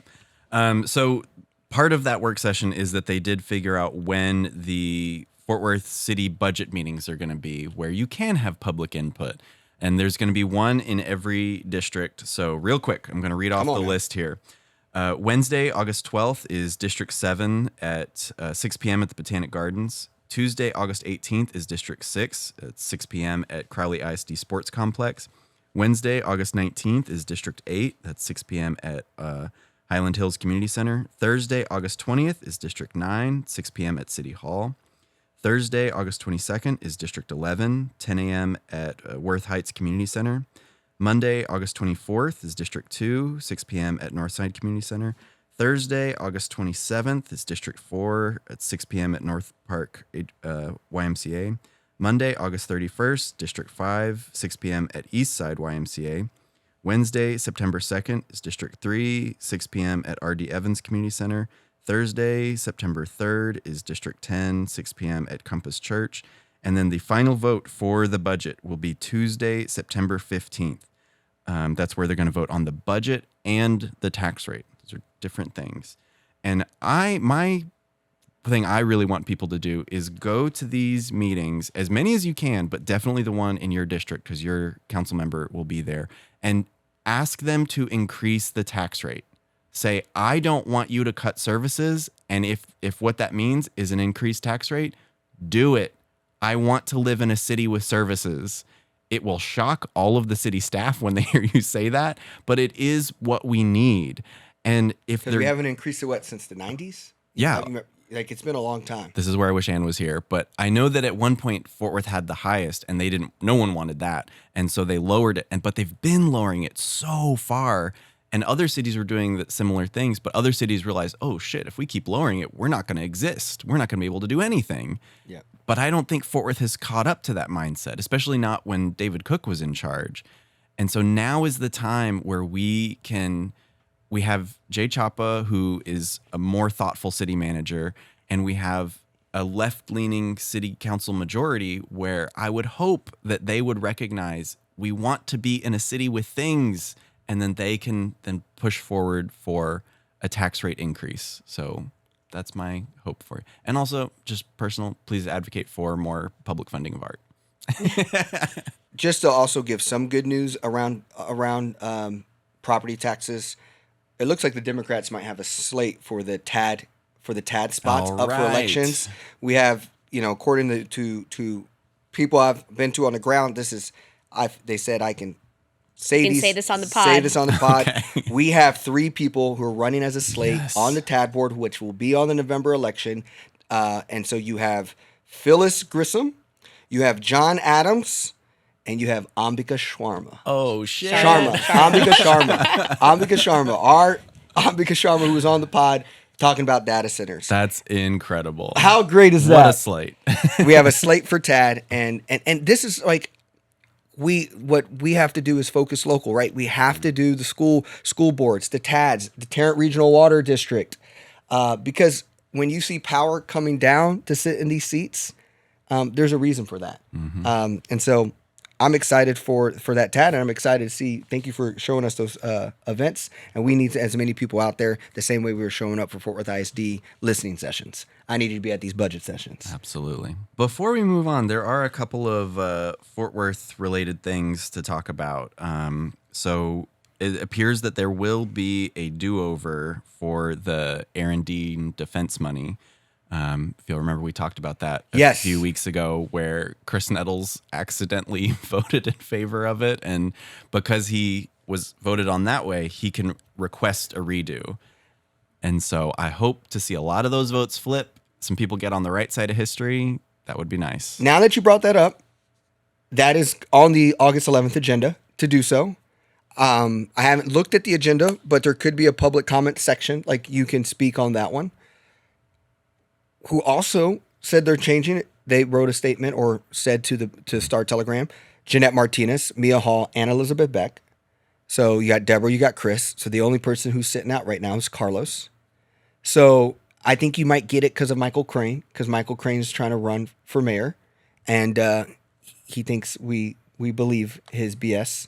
So part of that work session is that they did figure out when the Fort Worth City budget meetings are going to be, where you can have public input. And there's going to be one in every district. So real quick, I'm going to read off the list here. Wednesday, August 12th is District 7 at 6 p.m. at the Botanic Gardens. Tuesday, August 18th is District 6 at 6 p.m. at Crowley ISD Sports Complex. Wednesday, August 19th is District 8. That's 6 p.m. at Highland Hills Community Center. Thursday, August 20th is District 9, 6 p.m. at City Hall. Thursday, August 22nd is District 11, 10 a.m. at Worth Heights Community Center. Monday, August 24th is District 2, 6 p.m. at Northside Community Center. Thursday, August 27th is District 4 at 6 p.m. at North Park YMCA. Monday, August 31st, District 5, 6 p.m. at Eastside YMCA. Wednesday, September 2nd is District 3, 6 p.m. at R.D. Evans Community Center. Thursday, September 3rd is District 10, 6 p.m. at Compass Church. And then the final vote for the budget will be Tuesday, September 15th. That's where they're going to vote on the budget and the tax rate. Those are different things. And my thing I really want people to do is go to these meetings, as many as you can, but definitely the one in your district, because your council member will be there, and ask them to increase the tax rate. Say, I don't want you to cut services, and if what that means is an increased tax rate, do it. I want to live in a city with services. It will shock all of the city staff when they hear you say that, but it is what we need. And if we haven't increased it since the 90s? Yeah. Like, it's been a long time. This is where I wish Ann was here, but I know that at one point Fort Worth had the highest, and no one wanted that, and so they lowered it. But they've been lowering it so far, and other cities were doing similar things. But other cities realized, oh shit, if we keep lowering it, we're not going to exist. We're not going to be able to do anything. Yeah. But I don't think Fort Worth has caught up to that mindset, especially not when David Cook was in charge. And so now is the time where we have Jay Chapa, who is a more thoughtful city manager, and we have a left-leaning city council majority where I would hope that they would recognize we want to be in a city with things, and then they can then push forward for a tax rate increase. So that's my hope for you. And also, just personal, please advocate for more public funding of art. Just to also give some good news around property taxes, it looks like the Democrats might have a slate for the TAD spots up for elections. We have, according to people I've been to on the ground, they said I can say this on the pod. Say this on the pod. Okay. We have 3 people who are running as a slate on the TAD board, which will be on the November election. And so you have Phyllis Grissom, you have John Adams, and you have Ambika Sharma. Oh, shit. Ambika Sharma. Our Ambika Sharma, who was on the pod talking about data centers. That's incredible. How great is that? What a slate. We have a slate for TAD, and this is like, what we have to do is focus local, right? We have to do the school boards, the TADs, the Tarrant Regional Water District, because when you see power coming down to sit in these seats, there's a reason for that. Mm-hmm. And so I'm excited for that TAD, and I'm excited to see. Thank you for showing us those events, and we need as many people out there the same way we were showing up for Fort Worth ISD listening sessions. I needed to be at these budget sessions. Absolutely. Before we move on, there are a couple of Fort Worth related things to talk about. So it appears that there will be a do-over for the Aaron Dean defense money. If you'll remember, we talked about that a few weeks ago, where Chris Nettles accidentally voted in favor of it. And because he was voted on that way, he can request a redo. And so I hope to see a lot of those votes flip. Some people get on the right side of history. That would be nice. Now that you brought that up, that is on the August 11th agenda to do so. I haven't looked at the agenda, but there could be a public comment section. Like, you can speak on that one. Who also said they're changing it. They wrote a statement or said to Star Telegram, Jeanette Martinez, Mia Hall, and Elizabeth Beck. So you got Deborah, you got Chris. So the only person who's sitting out right now is Carlos. So I think you might get it because of Michael Crane, because Michael Crane is trying to run for mayor. and he thinks we believe his BS.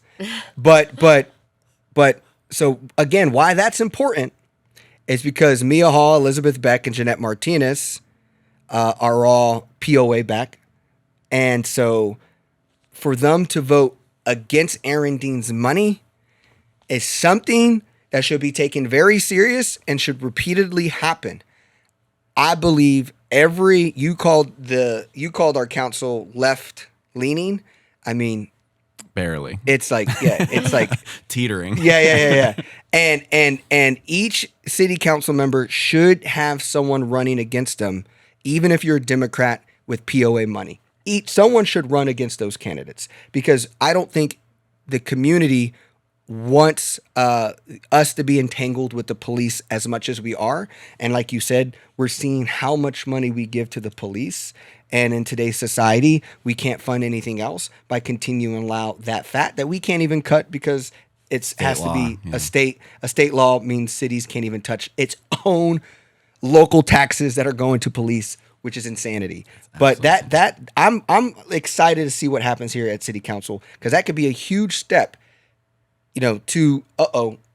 But so again, why that's important is because Mia Hall, Elizabeth Beck, and Jeanette Martinez are all POA back. And so for them to vote against Aaron Dean's money is something that should be taken very serious and should repeatedly happen. I believe you called our council left leaning. I mean, barely. It's like, yeah, it's like teetering. Yeah. And each city council member should have someone running against them, even if you're a Democrat with POA money. Someone should run against those candidates, because I don't think the community wants us to be entangled with the police as much as we are. And like you said, we're seeing how much money we give to the police. And in today's society, we can't fund anything else by continuing to allow that fat that we can't even cut, because it has to be a state law means cities can't even touch its own local taxes that are going to police, which is insanity. But I'm excited to see what happens here at City Council, because that could be a huge step, to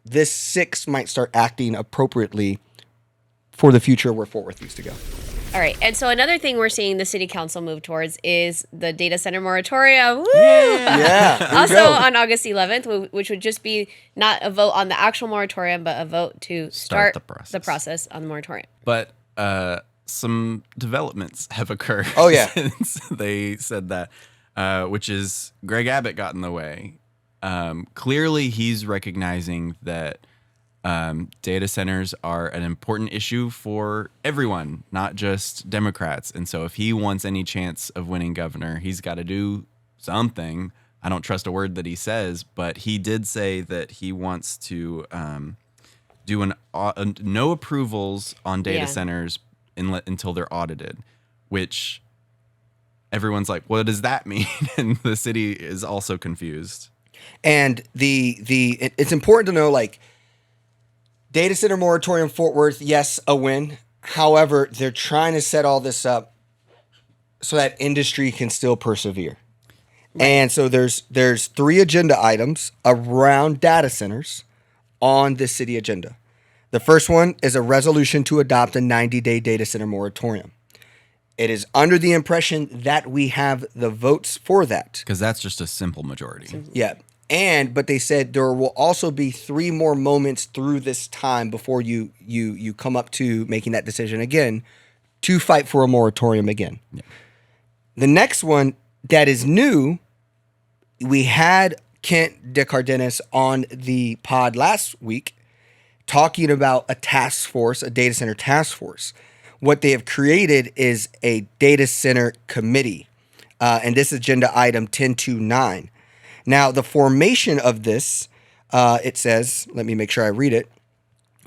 this 6 might start acting appropriately for the future where Fort Worth used to go. All right. And so another thing we're seeing the city council move towards is the data center moratorium. Woo! Yeah. Also on August 11th, which would just be not a vote on the actual moratorium, but a vote to start the process on the moratorium. But some developments have occurred since they said that, which is Greg Abbott got in the way. Clearly, he's recognizing that data centers are an important issue for everyone, not just Democrats. And so if he wants any chance of winning governor, he's got to do something. I don't trust a word that he says, but he did say that he wants to do no approvals on data centers until they're audited, which everyone's like, what does that mean? And the city is also confused. And it's important to know, like, data center moratorium Fort Worth, yes, a win. However, they're trying to set all this up so that industry can still persevere. Right. And so there's 3 agenda items around data centers on the city agenda. The first one is a resolution to adopt a 90-day data center moratorium. It is under the impression that we have the votes for that. Because that's just a simple majority. Yeah. But they said there will also be 3 more moments through this time before you come up to making that decision again to fight for a moratorium again. Yeah. The next one that is new, we had Kent DeCardenas on the pod last week talking about a task force, a data center task force. What they have created is a data center committee, and this agenda item 1029. Now, the formation of this, it says, let me make sure I read it.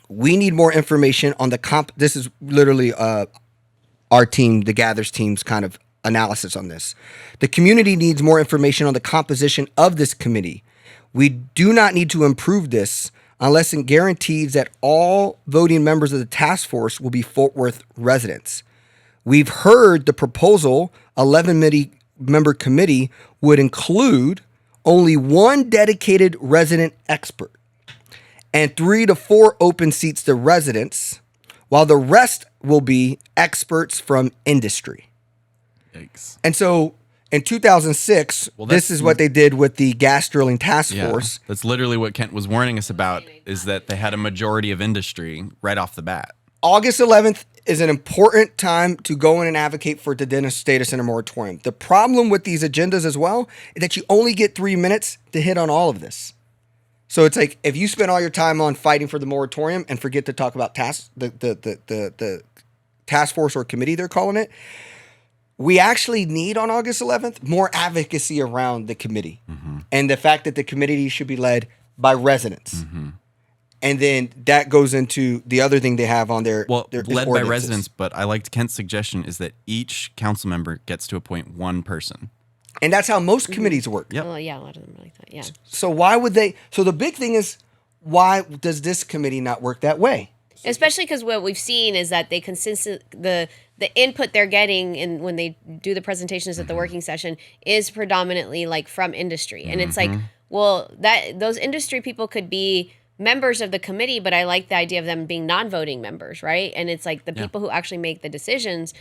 We need more information on the this is literally our team, the Gathers team's kind of analysis on this. The community needs more information on the composition of this committee. We do not need to improve this unless it guarantees that all voting members of the task force will be Fort Worth residents. We've heard the proposal, 11-member committee, would include only 1 dedicated resident expert and 3 to 4 open seats to residents, while the rest will be experts from industry. Yikes. And so in 2006, this is what they did with the gas drilling task force. That's literally what Kent was warning us about, is that they had a majority of industry right off the bat. August 11th is an important time to go in and advocate for the data center moratorium. The problem with these agendas as well is that you only get 3 minutes to hit on all of this. So it's like, if you spend all your time on fighting for the moratorium and forget to talk about the task force or committee, they're calling it, we actually need on August 11th more advocacy around the committee, and the fact that the committee should be led by residents. And then that goes into the other thing they have on their led by residents. But I liked Kent's suggestion is that each council member gets to appoint 1 person. And that's how most committees work. Yep. Well, yeah, a lot of them are like that, yeah. So why would they? So the big thing is, why does this committee not work that way? Especially because what we've seen is that they the input they're getting in when they do the presentations at the working session is predominantly like from industry, and it's like, well, that those industry people could be members of the committee, but I like the idea of them being non-voting members, right? And it's like the people who actually make the decisions,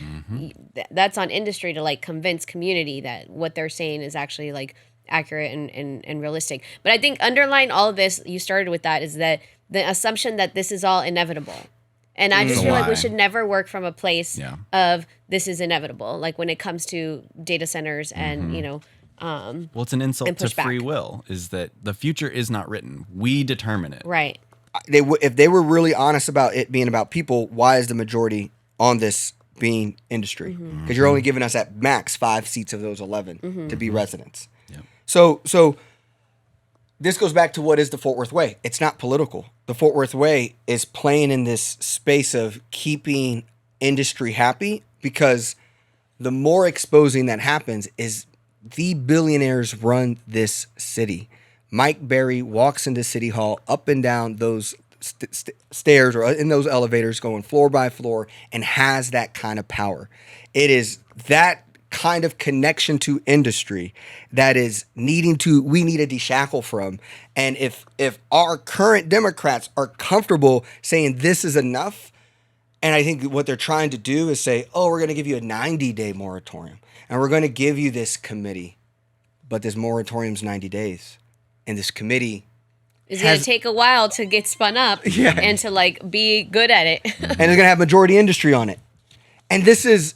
that's on industry to like convince community that what they're saying is actually like accurate and realistic. But I think underlying all of this, you started with that, is that the assumption that this is all inevitable. And I just feel like we should never work from a place of this is inevitable. Like when it comes to data centers and, well, it's an insult to free will, is that the future is not written. We determine it. Right. If they were really honest about it being about people, why is the majority on this being industry? Because you're only giving us at max 5 seats of those 11 to be residents. Yep. So this goes back to what is the Fort Worth Way. It's not political. The Fort Worth Way is playing in this space of keeping industry happy, because the more exposing that happens is the billionaires run this city. Mike Berry walks into City Hall up and down those stairs or in those elevators going floor by floor and has that kind of power. It is that kind of connection to industry that is we need to deshackle from. And if our current Democrats are comfortable saying this is enough, and I think what they're trying to do is say, oh, we're going to give you a 90-day moratorium and we're going to give you this committee, but this moratorium's 90 days and this committee is going to take a while to get spun up and to like be good at it. And it's going to have majority industry on it. And this is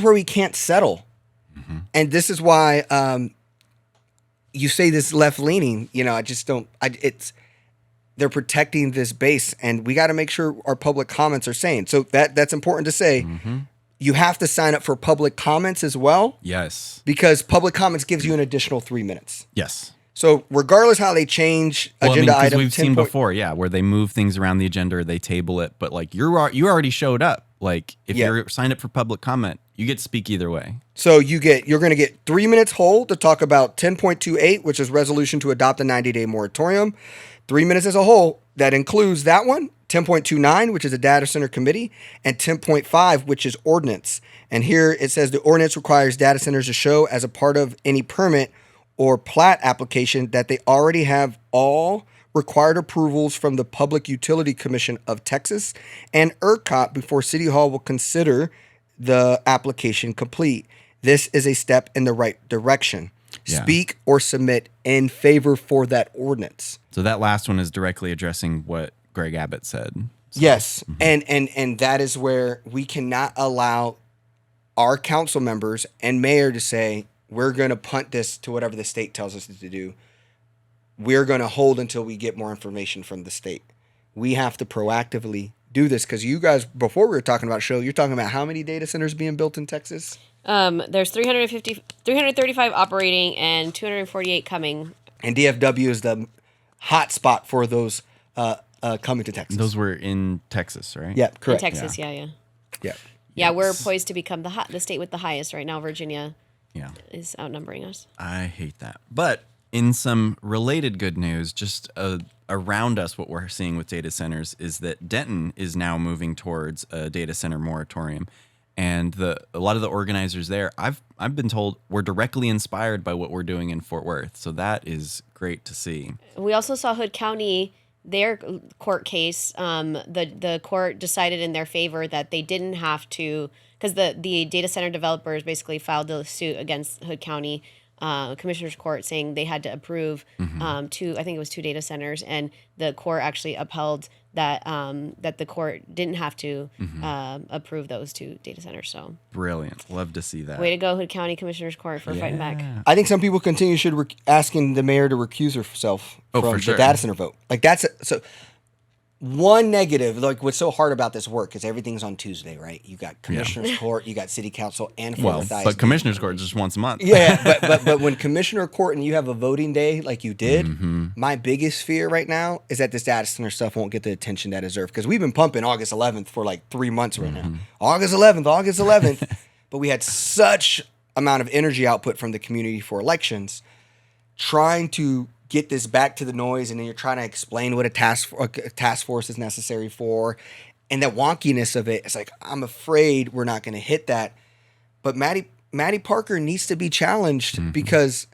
where we can't settle. And this is why you say this left-leaning, I just don't, they're protecting this base, and we got to make sure our public comments are sane. So that's important to say. You have to sign up for public comments as well. Yes. Because public comments gives you an additional 3 minutes. Yes. So regardless how they change agenda items, we've seen before, where they move things around the agenda or they table it, but like you already showed up. Like if you're signed up for public comment, you get to speak either way. So you're going to get 3 minutes whole to talk about 10.28, which is resolution to adopt a 90-day moratorium. 3 minutes as a whole. That includes that one, 10.29, which is a data center committee, and 10.5, which is ordinance. And here it says the ordinance requires data centers to show as a part of any permit or plat application that they already have all required approvals from the Public Utility Commission of Texas and ERCOT before City Hall will consider the application complete. This is a step in the right direction. Speak or submit in favor for that ordinance. So that last one is directly addressing what Greg Abbott said. So, yes, and that is where we cannot allow our council members and mayor to say, we're going to punt this to whatever the state tells us to do. We're going to hold until we get more information from the state. We have to proactively do this, because you guys, before we were talking about show, you're talking about how many data centers being built in Texas? There's 335 operating and 248 coming. And DFW is the hot spot for those coming to Texas. Those were in Texas, right? Yeah, correct. In Texas, yeah. Yeah, we're poised to become the state with the highest right now. Virginia is outnumbering us. I hate that. But in some related good news, just around us, what we're seeing with data centers is that Denton is now moving towards a data center moratorium. And a lot of the organizers there, I've been told, were directly inspired by what we're doing in Fort Worth. So that is great to see. We also saw Hood County, their court case. The court decided in their favor that they didn't have to, because the data center developers basically filed a suit against Hood County Commissioner's Court saying they had to approve I think it was 2 data centers, and the court actually upheld that that the court didn't have to approve those 2 data centers. So brilliant, love to see that. Way to go, Hood County Commissioner's Court, for fighting back. I think some people should asking the mayor to recuse herself from the data center vote. Like so. One negative, like what's so hard about this work, is everything's on Tuesday, right? You got Commissioner's Court, you got City Council, and but Commissioner's Court is just once a month. but when Commissioner Court and you have a voting day like you did, my biggest fear right now is that this data center stuff won't get the attention that it deserves, because we've been pumping August 11th for like 3 months right now. August 11th, but we had such amount of energy output from the community for elections, trying to get this back to the noise, and then you're trying to explain what a task force is necessary for, and that wonkiness of it. It's like, I'm afraid we're not going to hit that. But Maddie Parker needs to be challenged because,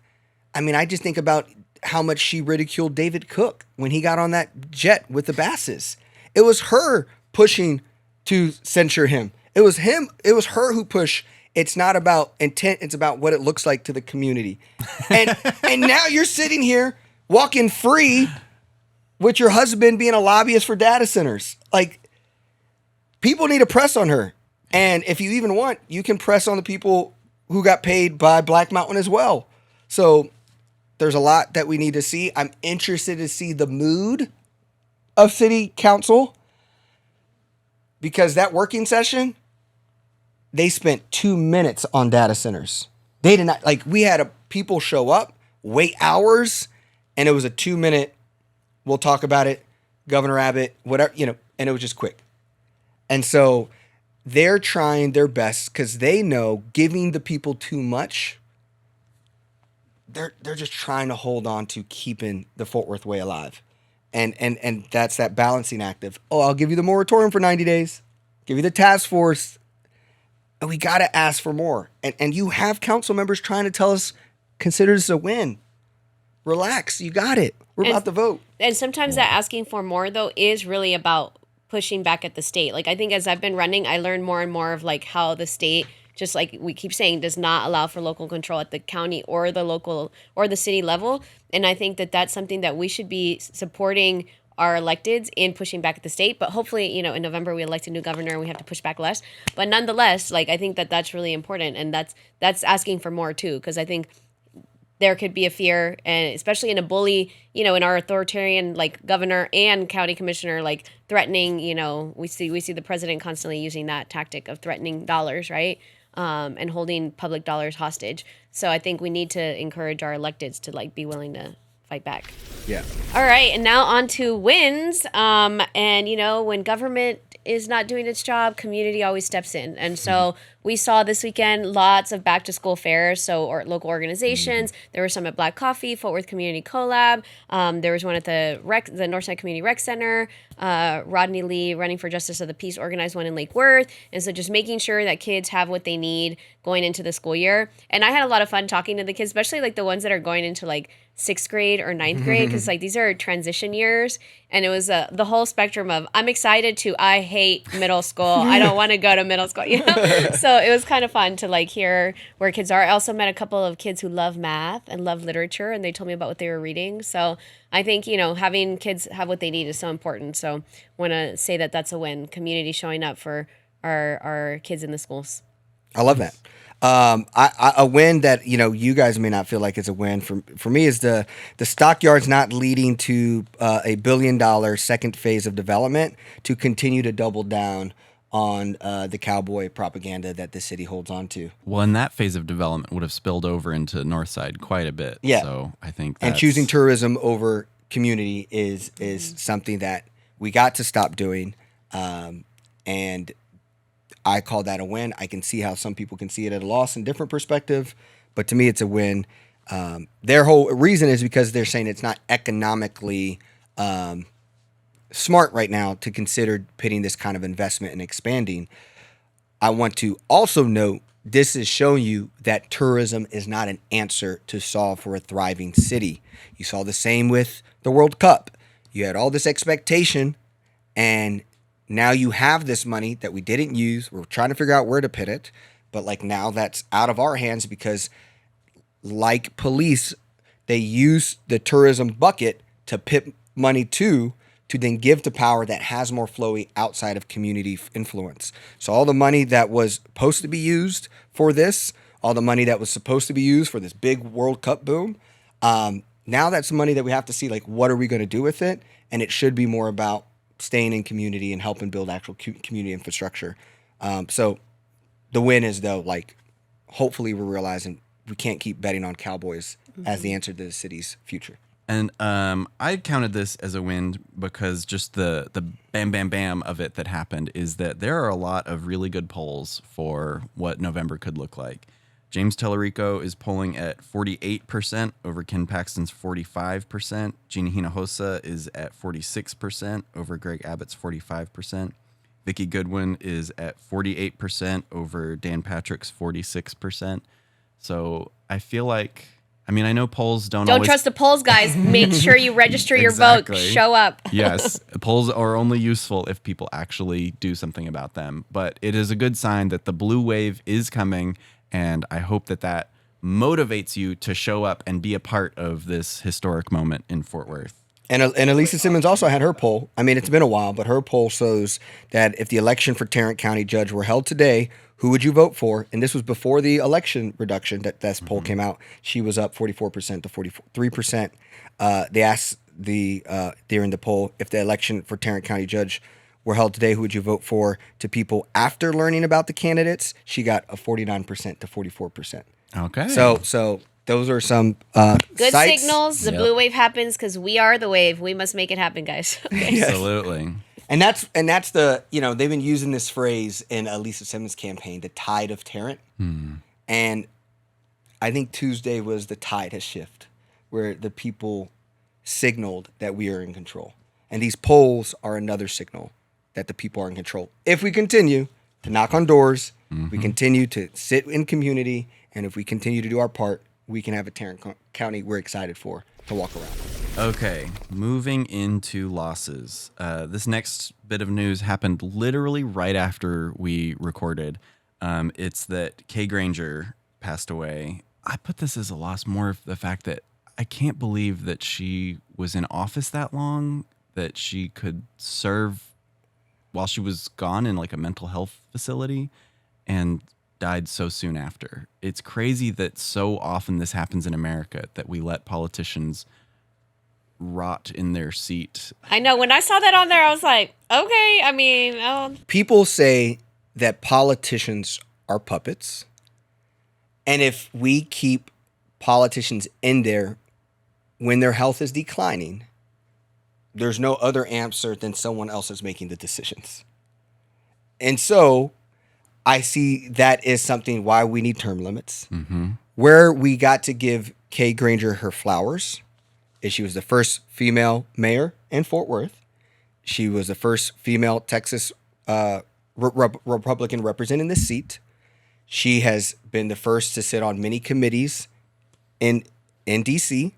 I mean, I just think about how much she ridiculed David Cook when he got on that jet with the Basses. It was her pushing to censure him. It was him. It was her who pushed. It's not about intent. It's about what it looks like to the community. And now you're sitting here walking free with your husband being a lobbyist for data centers. Like, people need to press on her. And if you even want, you can press on the people who got paid by Black Mountain as well. So there's a lot that we need to see. I'm interested to see the mood of city council, because that working session, they spent 2 minutes on data centers. They did not, like, we had people show up, wait hours, and it was a 2-minute, we'll talk about it, Governor Abbott, whatever, and it was just quick. And so they're trying their best because they know giving the people too much, they're just trying to hold on to keeping the Fort Worth way alive. And that's that balancing act of, I'll give you the moratorium for 90 days, give you the task force, and we got to ask for more. And you have council members trying to tell us, consider this a win. Relax, you got it. We're about to vote. And sometimes that asking for more, though, is really about pushing back at the state. Like, I think as I've been running, I learned more and more of like how the state, just like we keep saying, does not allow for local control at the county or the local or the city level. And I think that that's something that we should be supporting our electeds in pushing back at the state. But hopefully, in November we elect a new governor and we have to push back less. But nonetheless, like, I think that that's really important, and that's asking for more too, because I think there could be a fear, and especially in a bully, in our authoritarian like governor and county commissioner, like threatening, we see the president constantly using that tactic of threatening dollars, right? And holding public dollars hostage. So I think we need to encourage our electeds to like be willing to fight back. Yeah. All right, and now on to wins. And when government is not doing its job, community always steps in. And so we saw this weekend lots of back to school fairs, or local organizations. There were some at Black Coffee, Fort Worth Community Collab. There was one at the Northside Community Rec Center. Rodney Lee, Running for Justice of the Peace, organized one in Lake Worth. And so just making sure that kids have what they need going into the school year. And I had a lot of fun talking to the kids, especially like the ones that are going into like 6th grade or 9th grade, because like these are transition years. And it was the whole spectrum of, I'm excited to, I hate middle school. I don't want to go to middle school, So it was kind of fun to like hear where kids are. I also met a couple of kids who love math and love literature, and they told me about what they were reading. So I think, having kids have what they need is so important. So want to say that that's a win. Community showing up for our kids in the schools. I love that. A win that, you guys may not feel like it's a win. For me is the stockyards not leading to a $1 billion second phase of development to continue to double down on the cowboy propaganda that the city holds on to. Well, and that phase of development would have spilled over into Northside quite a bit. Yeah. So I think and choosing tourism over community is something that we got to stop doing. And I call that a win. I can see how some people can see it at a loss in different perspective, but to me, it's a win. Their whole reason is because they're saying it's not economically smart right now to consider putting this kind of investment and expanding. I want to also note this is showing you that tourism is not an answer to solve for a thriving city. You saw the same with the World Cup. You had all this expectation, and now you have this money that we didn't use. We're trying to figure out where to put it. But like now that's out of our hands because like police, they use the tourism bucket to pit money to then give to power that has more flowy outside of community influence. So all the money that was supposed to be used for this, all the money that was supposed to be used for this big World Cup boom, now that's money that we have to see, like, what are we going to do with it? And it should be more about staying in community and helping build actual community infrastructure. So the win is, though, like, hopefully we're realizing we can't keep betting on cowboys as the answer to the city's future. And I counted this as a win because just the bam, bam, bam of it that happened is that there are a lot of really good polls for what November could look like. James Tellerico is polling at 48% over Ken Paxton's 45%. Gina Hinojosa is at 46% over Greg Abbott's 45%. Vicky Goodwin is at 48% over Dan Patrick's 46%. So I feel like, I mean, I know polls don't always... trust the polls, guys. Make sure you register your vote. Show up. Yes. Polls are only useful if people actually do something about them. But it is a good sign that the blue wave is coming, and I hope that that motivates you to show up and be a part of this historic moment in Fort Worth. And Elisa Simmons also had her poll. I mean, it's been a while, but her poll shows that if the election for Tarrant County judge were held today, who would you vote for? And this was before the election reduction that poll came out. She was up 44% to 43%. They asked during the poll, if the election for Tarrant County judge were held today, who would you vote for? To people after learning about the candidates, she got a 49% to 44%. Okay. So those are some good sites. Signals. The blue wave happens because we are the wave. We must make it happen, guys. Okay. Yes. Absolutely. And that's the, they've been using this phrase in Elisa Simmons' campaign, the tide of Tarrant. And I think Tuesday was the tide has shifted, where the people signaled that we are in control. And these polls are another signal that the people are in control. If we continue to knock on doors, we continue to sit in community, and if we continue to do our part, we can have a Tarrant County we're excited for to walk around. Okay, moving into losses. This next bit of news happened literally right after we recorded. It's that Kay Granger passed away. I put this as a loss more of the fact that I can't believe that she was in office that long, that she could serve while she was gone in like a mental health facility and died so soon after. It's crazy that so often this happens in America, that we let politicians rot in their seat. I know. When I saw that on there, I was like, okay. I mean, people say that politicians are puppets. And if we keep politicians in there when their health is declining, there's no other answer than someone else is making the decisions. And so I see that is something why we need term limits. Where we got to give Kay Granger her flowers is she was the first female mayor in Fort Worth. She was the first female Texas Republican representing the seat. She has been the first to sit on many committees in D.C.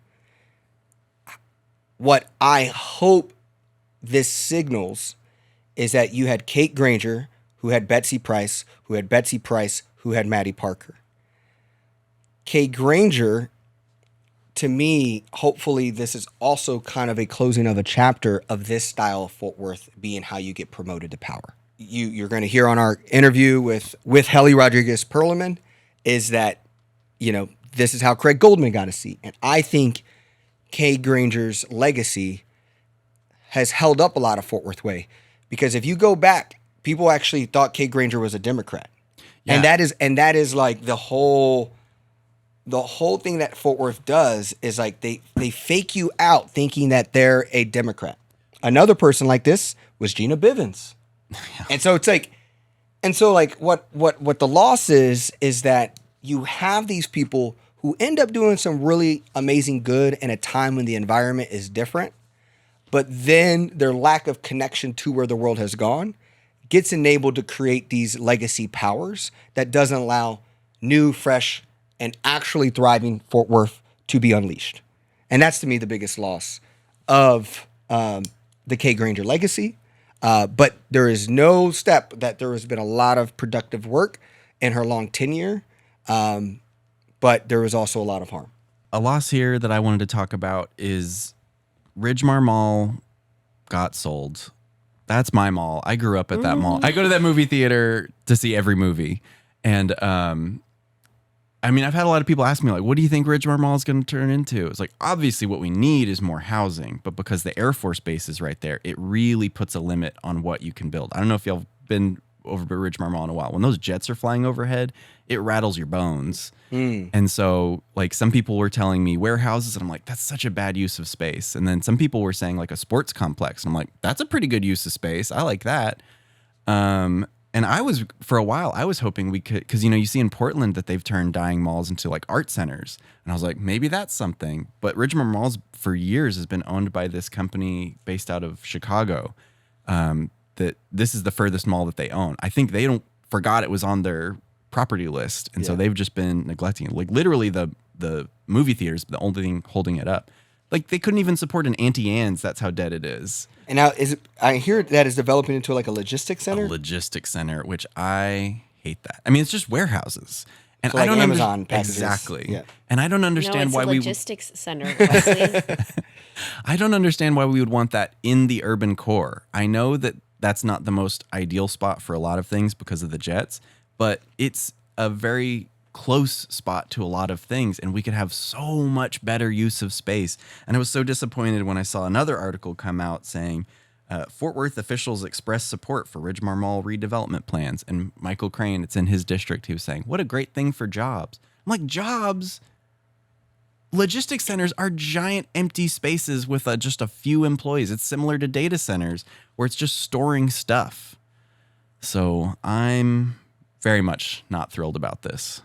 What I hope this signals is that you had Kate Granger, who had Betsy Price, who had Maddie Parker. Kay Granger, to me, hopefully this is also kind of a closing of a chapter of this style of Fort Worth being how you get promoted to power. You're going to hear on our interview with Helly Rodriguez Perlman is that, this is how Craig Goldman got a seat. And I think Kay Granger's legacy has held up a lot of Fort Worth way, because if you go back, people actually thought Kay Granger was a Democrat. Yeah. And that is like the whole thing that Fort Worth does is like they fake you out thinking that they're a Democrat. Another person like this was Gina Bivens. And so it's like, what the loss is that you have these people who end up doing some really amazing good in a time when the environment is different, but then their lack of connection to where the world has gone gets enabled to create these legacy powers that doesn't allow new, fresh, and actually thriving Fort Worth to be unleashed. And that's, to me, the biggest loss of the Kay Granger legacy. But there is no step that there has been a lot of productive work in her long tenure, but there was also a lot of harm. A loss here that I wanted to talk about is Ridgemar Mall got sold. That's my mall. I grew up at that mall. I go to that movie theater to see every movie. And I mean, I've had a lot of people ask me, like, what do you think Ridgemar Mall is going to turn into? It's like, obviously what we need is more housing, but because the Air Force Base is right there, it really puts a limit on what you can build. I don't know if y'all been over by Ridgemar Mall in a while. When those jets are flying overhead, it rattles your bones. And so, like, some people were telling me warehouses, and I'm like, that's such a bad use of space. And then some people were saying, like, a sports complex. And I'm like, that's a pretty good use of space. I like that. And I was, for a while, I was hoping we could, because, you see in Portland that they've turned dying malls into like art centers. And I was like, maybe that's something. But Ridgemar Malls for years has been owned by this company based out of Chicago. That this is the furthest mall that they own. I think they forgot it was on their property list. And so they've just been neglecting it. Like literally the movie theaters, the only thing holding it up. Like they couldn't even support an Auntie Anne's. That's how dead it is. And now I hear that is developing into like a logistics center. A logistics center, which I hate that. I mean, it's just warehouses. And so like I don't Amazon packages. Exactly. Yeah. And I don't understand why we logistics center, Wesley. I don't understand why we would want that in the urban core. I know that that's not the most ideal spot for a lot of things because of the jets, but it's a very close spot to a lot of things, and we could have so much better use of space. And I was so disappointed when I saw another article come out saying Fort Worth officials express support for Ridgemar Mall redevelopment plans. And Michael Crane, it's in his district, he was saying, what a great thing for jobs. I'm like, jobs? Logistics centers are giant empty spaces with just a few employees. It's similar to data centers where it's just storing stuff. So I'm very much not thrilled about this.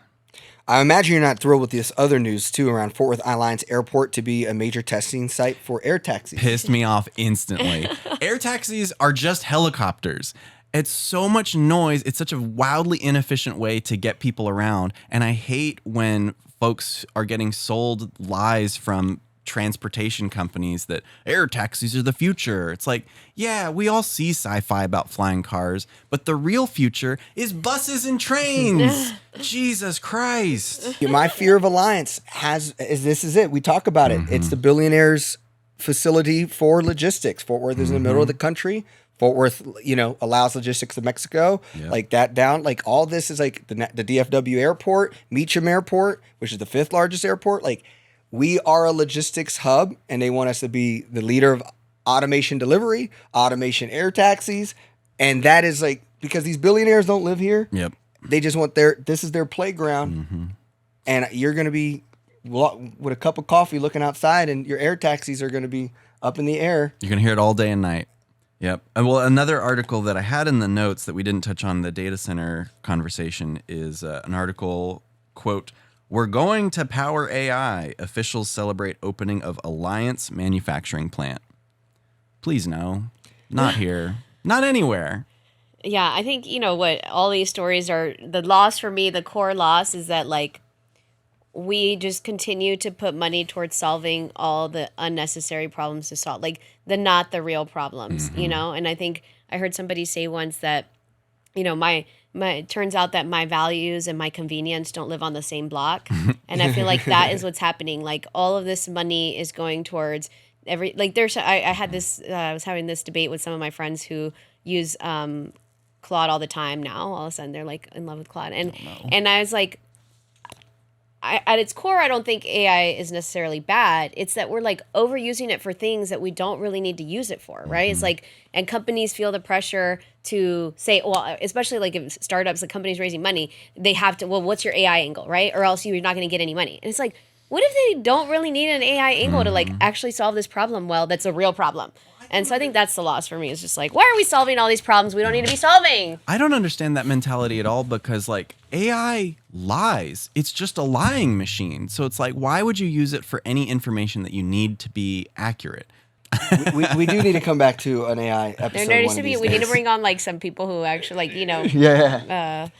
I imagine you're not thrilled with this other news, too, around Fort Worth Alliance Airport to be a major testing site for air taxis. Pissed me off instantly. Air taxis are just helicopters. It's so much noise. It's such a wildly inefficient way to get people around. And I hate when folks are getting sold lies from transportation companies that air taxis are the future. It's like, yeah, we all see sci-fi about flying cars, but the real future is buses and trains. Jesus Christ. My fear of Alliance this is it. We talk about it. It's the billionaires' facility for logistics. Fort Worth is in the middle of the country. Fort Worth, allows logistics to Mexico, like that down. Like all this is like the DFW airport, Meacham Airport, which is the 5th largest airport. Like we are a logistics hub, and they want us to be the leader of automation delivery, automation air taxis. And that is like, because these billionaires don't live here. Yep. They just want this is their playground. And you're going to be with a cup of coffee looking outside, and your air taxis are going to be up in the air. You're going to hear it all day and night. Yep. Well, another article that I had in the notes that we didn't touch on the data center conversation is an article, quote, "We're going to power AI. Officials celebrate opening of Alliance manufacturing plant." Please no. Not here. Not anywhere. Yeah, I think, what all these stories are, the loss for me, the core loss is that, like, we just continue to put money towards solving all the unnecessary problems to solve, like not the real problems, And I think I heard somebody say once that, it turns out that my values and my convenience don't live on the same block. And I feel like that is what's happening. Like all of this money is going towards I was having this debate with some of my friends who use Claude all the time now. All of a sudden they're like in love with Claude. And I was like, at its core, I don't think AI is necessarily bad. It's that we're like overusing it for things that we don't really need to use it for, right? It's like, and companies feel the pressure to say, well, especially like if startups, the companies raising money, they have to, well, what's your AI angle, right? Or else you're not going to get any money. And it's like, what if they don't really need an AI angle to like actually solve this problem? Well, that's a real problem. And so I think that's the loss for me. It's just like, why are we solving all these problems we don't need to be solving? I don't understand that mentality at all because like AI lies. It's just a lying machine. So it's like, why would you use it for any information that you need to be accurate? we do need to come back to an AI episode. There needs to be. We need to bring on like some people who actually can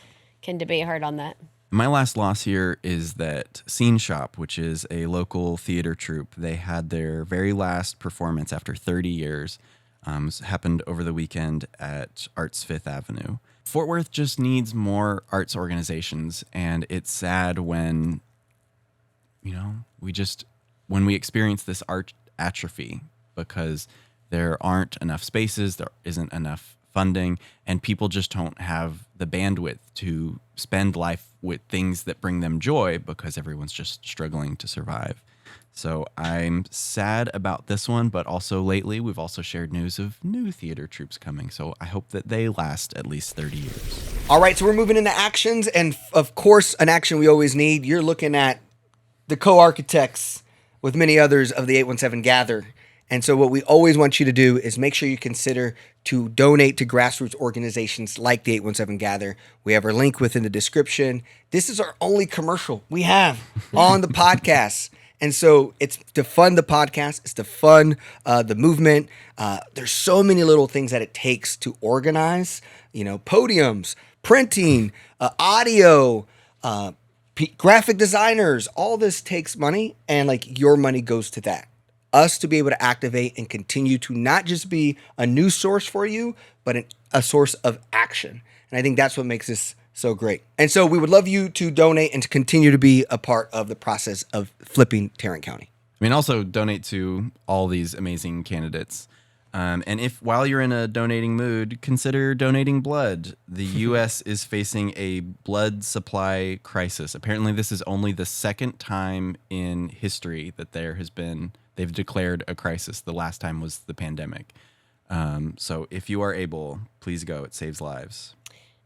debate hard on that. My last loss here is that Scene Shop, which is a local theater troupe, they had their very last performance after 30 years. Happened over the weekend at Arts Fifth Avenue. Fort Worth just needs more arts organizations, and it's sad when, when we experience this art atrophy because there aren't enough spaces, there isn't enough funding, and people just don't have the bandwidth to spend life with things that bring them joy because everyone's just struggling to survive. So I'm sad about this one, but also lately we've also shared news of new theater troupes coming. So I hope that they last at least 30 years. All right, so we're moving into actions, and of course, an action we always need. You're looking at the co-architects with many others of the 817 Gather. And so what we always want you to do is make sure you consider to donate to grassroots organizations like the 817 Gather. We have our link within the description. This is our only commercial we have on the podcast. And so it's to fund the podcast. It's to fund the movement. There's so many little things that it takes to organize, podiums, printing, audio, graphic designers. All this takes money, and like your money goes to that. Us to be able to activate and continue to not just be a news source for you, but a source of action. And I think that's what makes this so great. And so we would love you to donate and to continue to be a part of the process of flipping Tarrant County. I mean, also donate to all these amazing candidates. And if while you're in a donating mood, consider donating blood. The U.S. is facing a blood supply crisis. Apparently, this is only the second time in history that they've declared a crisis. The last time was the pandemic. So if you are able, please go. It saves lives.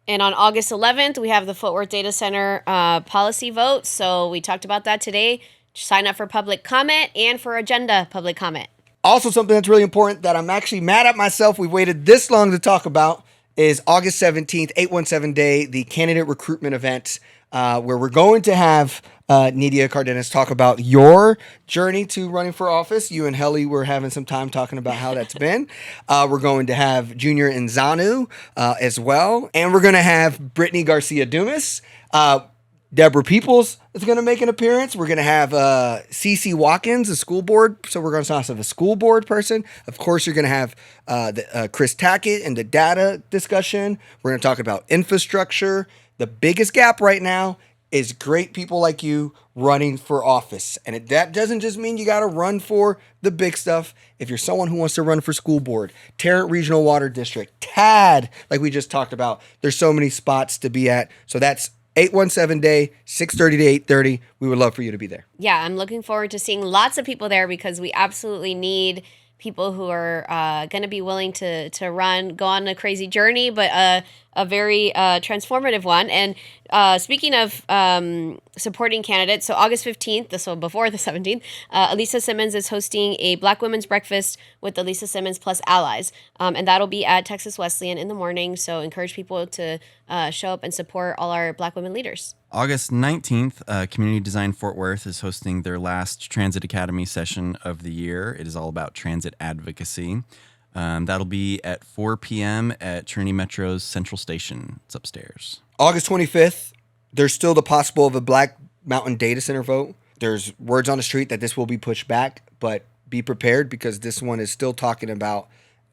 And on August 11th, we have the Fort Worth Data Center policy vote. So we talked about that today. Sign up for public comment and for agenda public comment. Also, something that's really important that I'm actually mad at myself we've waited this long to talk about is August 17th, 817 Day, the candidate recruitment event, where we're going to have Nidia Cardenas talk about your journey to running for office. You and Helly were having some time talking about how that's been. We're going to have Junior Nzanu as well. And we're going to have Brittany Garcia-Dumas. Deborah Peoples is going to make an appearance. We're going to have Cece Watkins, a school board. So we're going to have a school board person. Of course, you're going to have Chris Tackett and the data discussion. We're going to talk about infrastructure. The biggest gap right now is great people like you running for office. And that doesn't just mean you got to run for the big stuff. If you're someone who wants to run for school board, Tarrant Regional Water District, TAD, like we just talked about, there's so many spots to be at. So that's 817 Day, 6:30 to 8:30. We would love for you to be there. Yeah, I'm looking forward to seeing lots of people there because we absolutely need people who are going to be willing to run, go on a crazy journey, but a very transformative one. And speaking of supporting candidates, so August 15th, so before the 17th, Elisa Simmons is hosting a Black Women's Breakfast with Elisa Simmons plus allies. And that'll be at Texas Wesleyan in the morning. So encourage people to show up and support all our Black women leaders. August 19th, Community Design Fort Worth is hosting their last Transit Academy session of the year. It is all about transit advocacy. That'll be at 4 p.m. at Trinity Metro's Central Station. It's upstairs. August 25th, there's still the possible of a Black Mountain Data Center vote. There's words on the street that this will be pushed back, but be prepared because this one is still talking about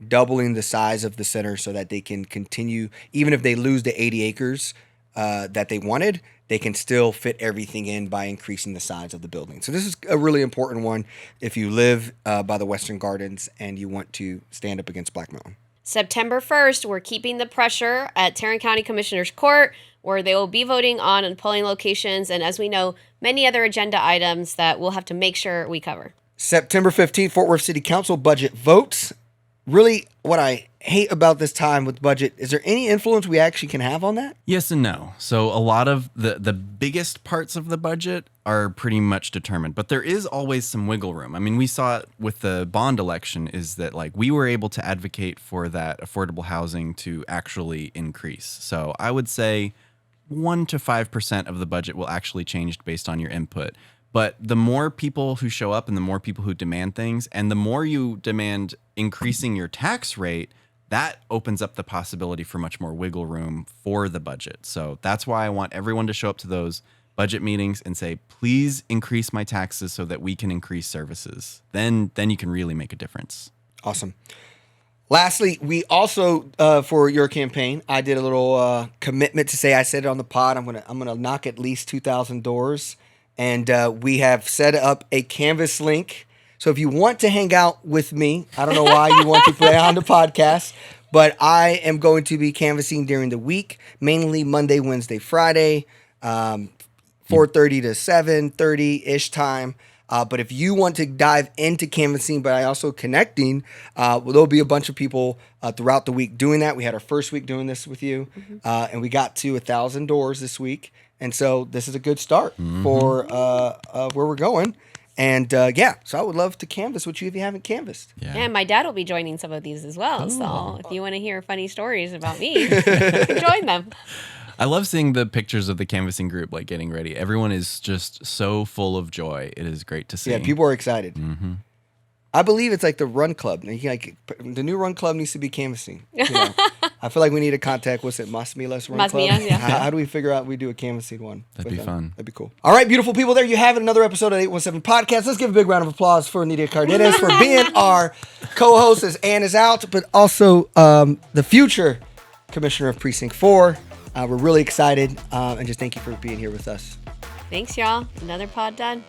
doubling the size of the center so that they can continue, even if they lose the 80 acres that they wanted, they can still fit everything in by increasing the size of the building. So this is a really important one if you live by the Western Gardens and you want to stand up against Black Mountain. September 1st, we're keeping the pressure at Tarrant County Commissioner's Court, where they will be voting on polling locations and, as we know, many other agenda items that we'll have to make sure we cover. September 15th, Fort Worth City Council budget votes. Really, what I hate about this time with budget, is there any influence we actually can have on that? Yes and no. So a lot of the biggest parts of the budget are pretty much determined, but there is always some wiggle room. I mean, we saw it with the bond election is that like we were able to advocate for that affordable housing to actually increase. So I would say 1 to 5% of the budget will actually change based on your input. But the more people who show up and the more people who demand things, and the more you demand increasing your tax rate, that opens up the possibility for much more wiggle room for the budget. So that's why I want everyone to show up to those budget meetings and say, please increase my taxes so that we can increase services. Then you can really make a difference. Awesome. Lastly, we also, for your campaign, I did a little commitment to say, I said it on the pod, I'm gonna knock at least 2,000 doors. And we have set up a Canvas link. So if you want to hang out with me, I don't know why you want to play on the podcast, but I am going to be canvassing during the week, mainly Monday, Wednesday, Friday, 4:30 to 7:30-ish time. But if you want to dive into canvassing, but also connecting, there'll be a bunch of people throughout the week doing that. We had our first week doing this with you, and we got to 1,000 doors this week. And so this is a good start for where we're going. And so I would love to canvas with you if you haven't canvassed. Yeah. And my dad will be joining some of these as well. So if you want to hear funny stories about me, join them. I love seeing the pictures of the canvassing group, like getting ready. Everyone is just so full of joy. It is great to see. Yeah, people are excited. Mm-hmm. I believe it's like the run club. Like, the new run club needs to be canvassing. You know? I feel like we need to contact, what's it, Mas Milas Run Club? Yeah. How do we figure out we do a canvassing one? That'd be fun. That'd be cool. All right, beautiful people, there you have it. Another episode of 817 Podcast. Let's give a big round of applause for Nidia Cardenas for being our co-host as Ann is out, but also the future Commissioner of Precinct 4. We're really excited, and just thank you for being here with us. Thanks, y'all. Another pod done.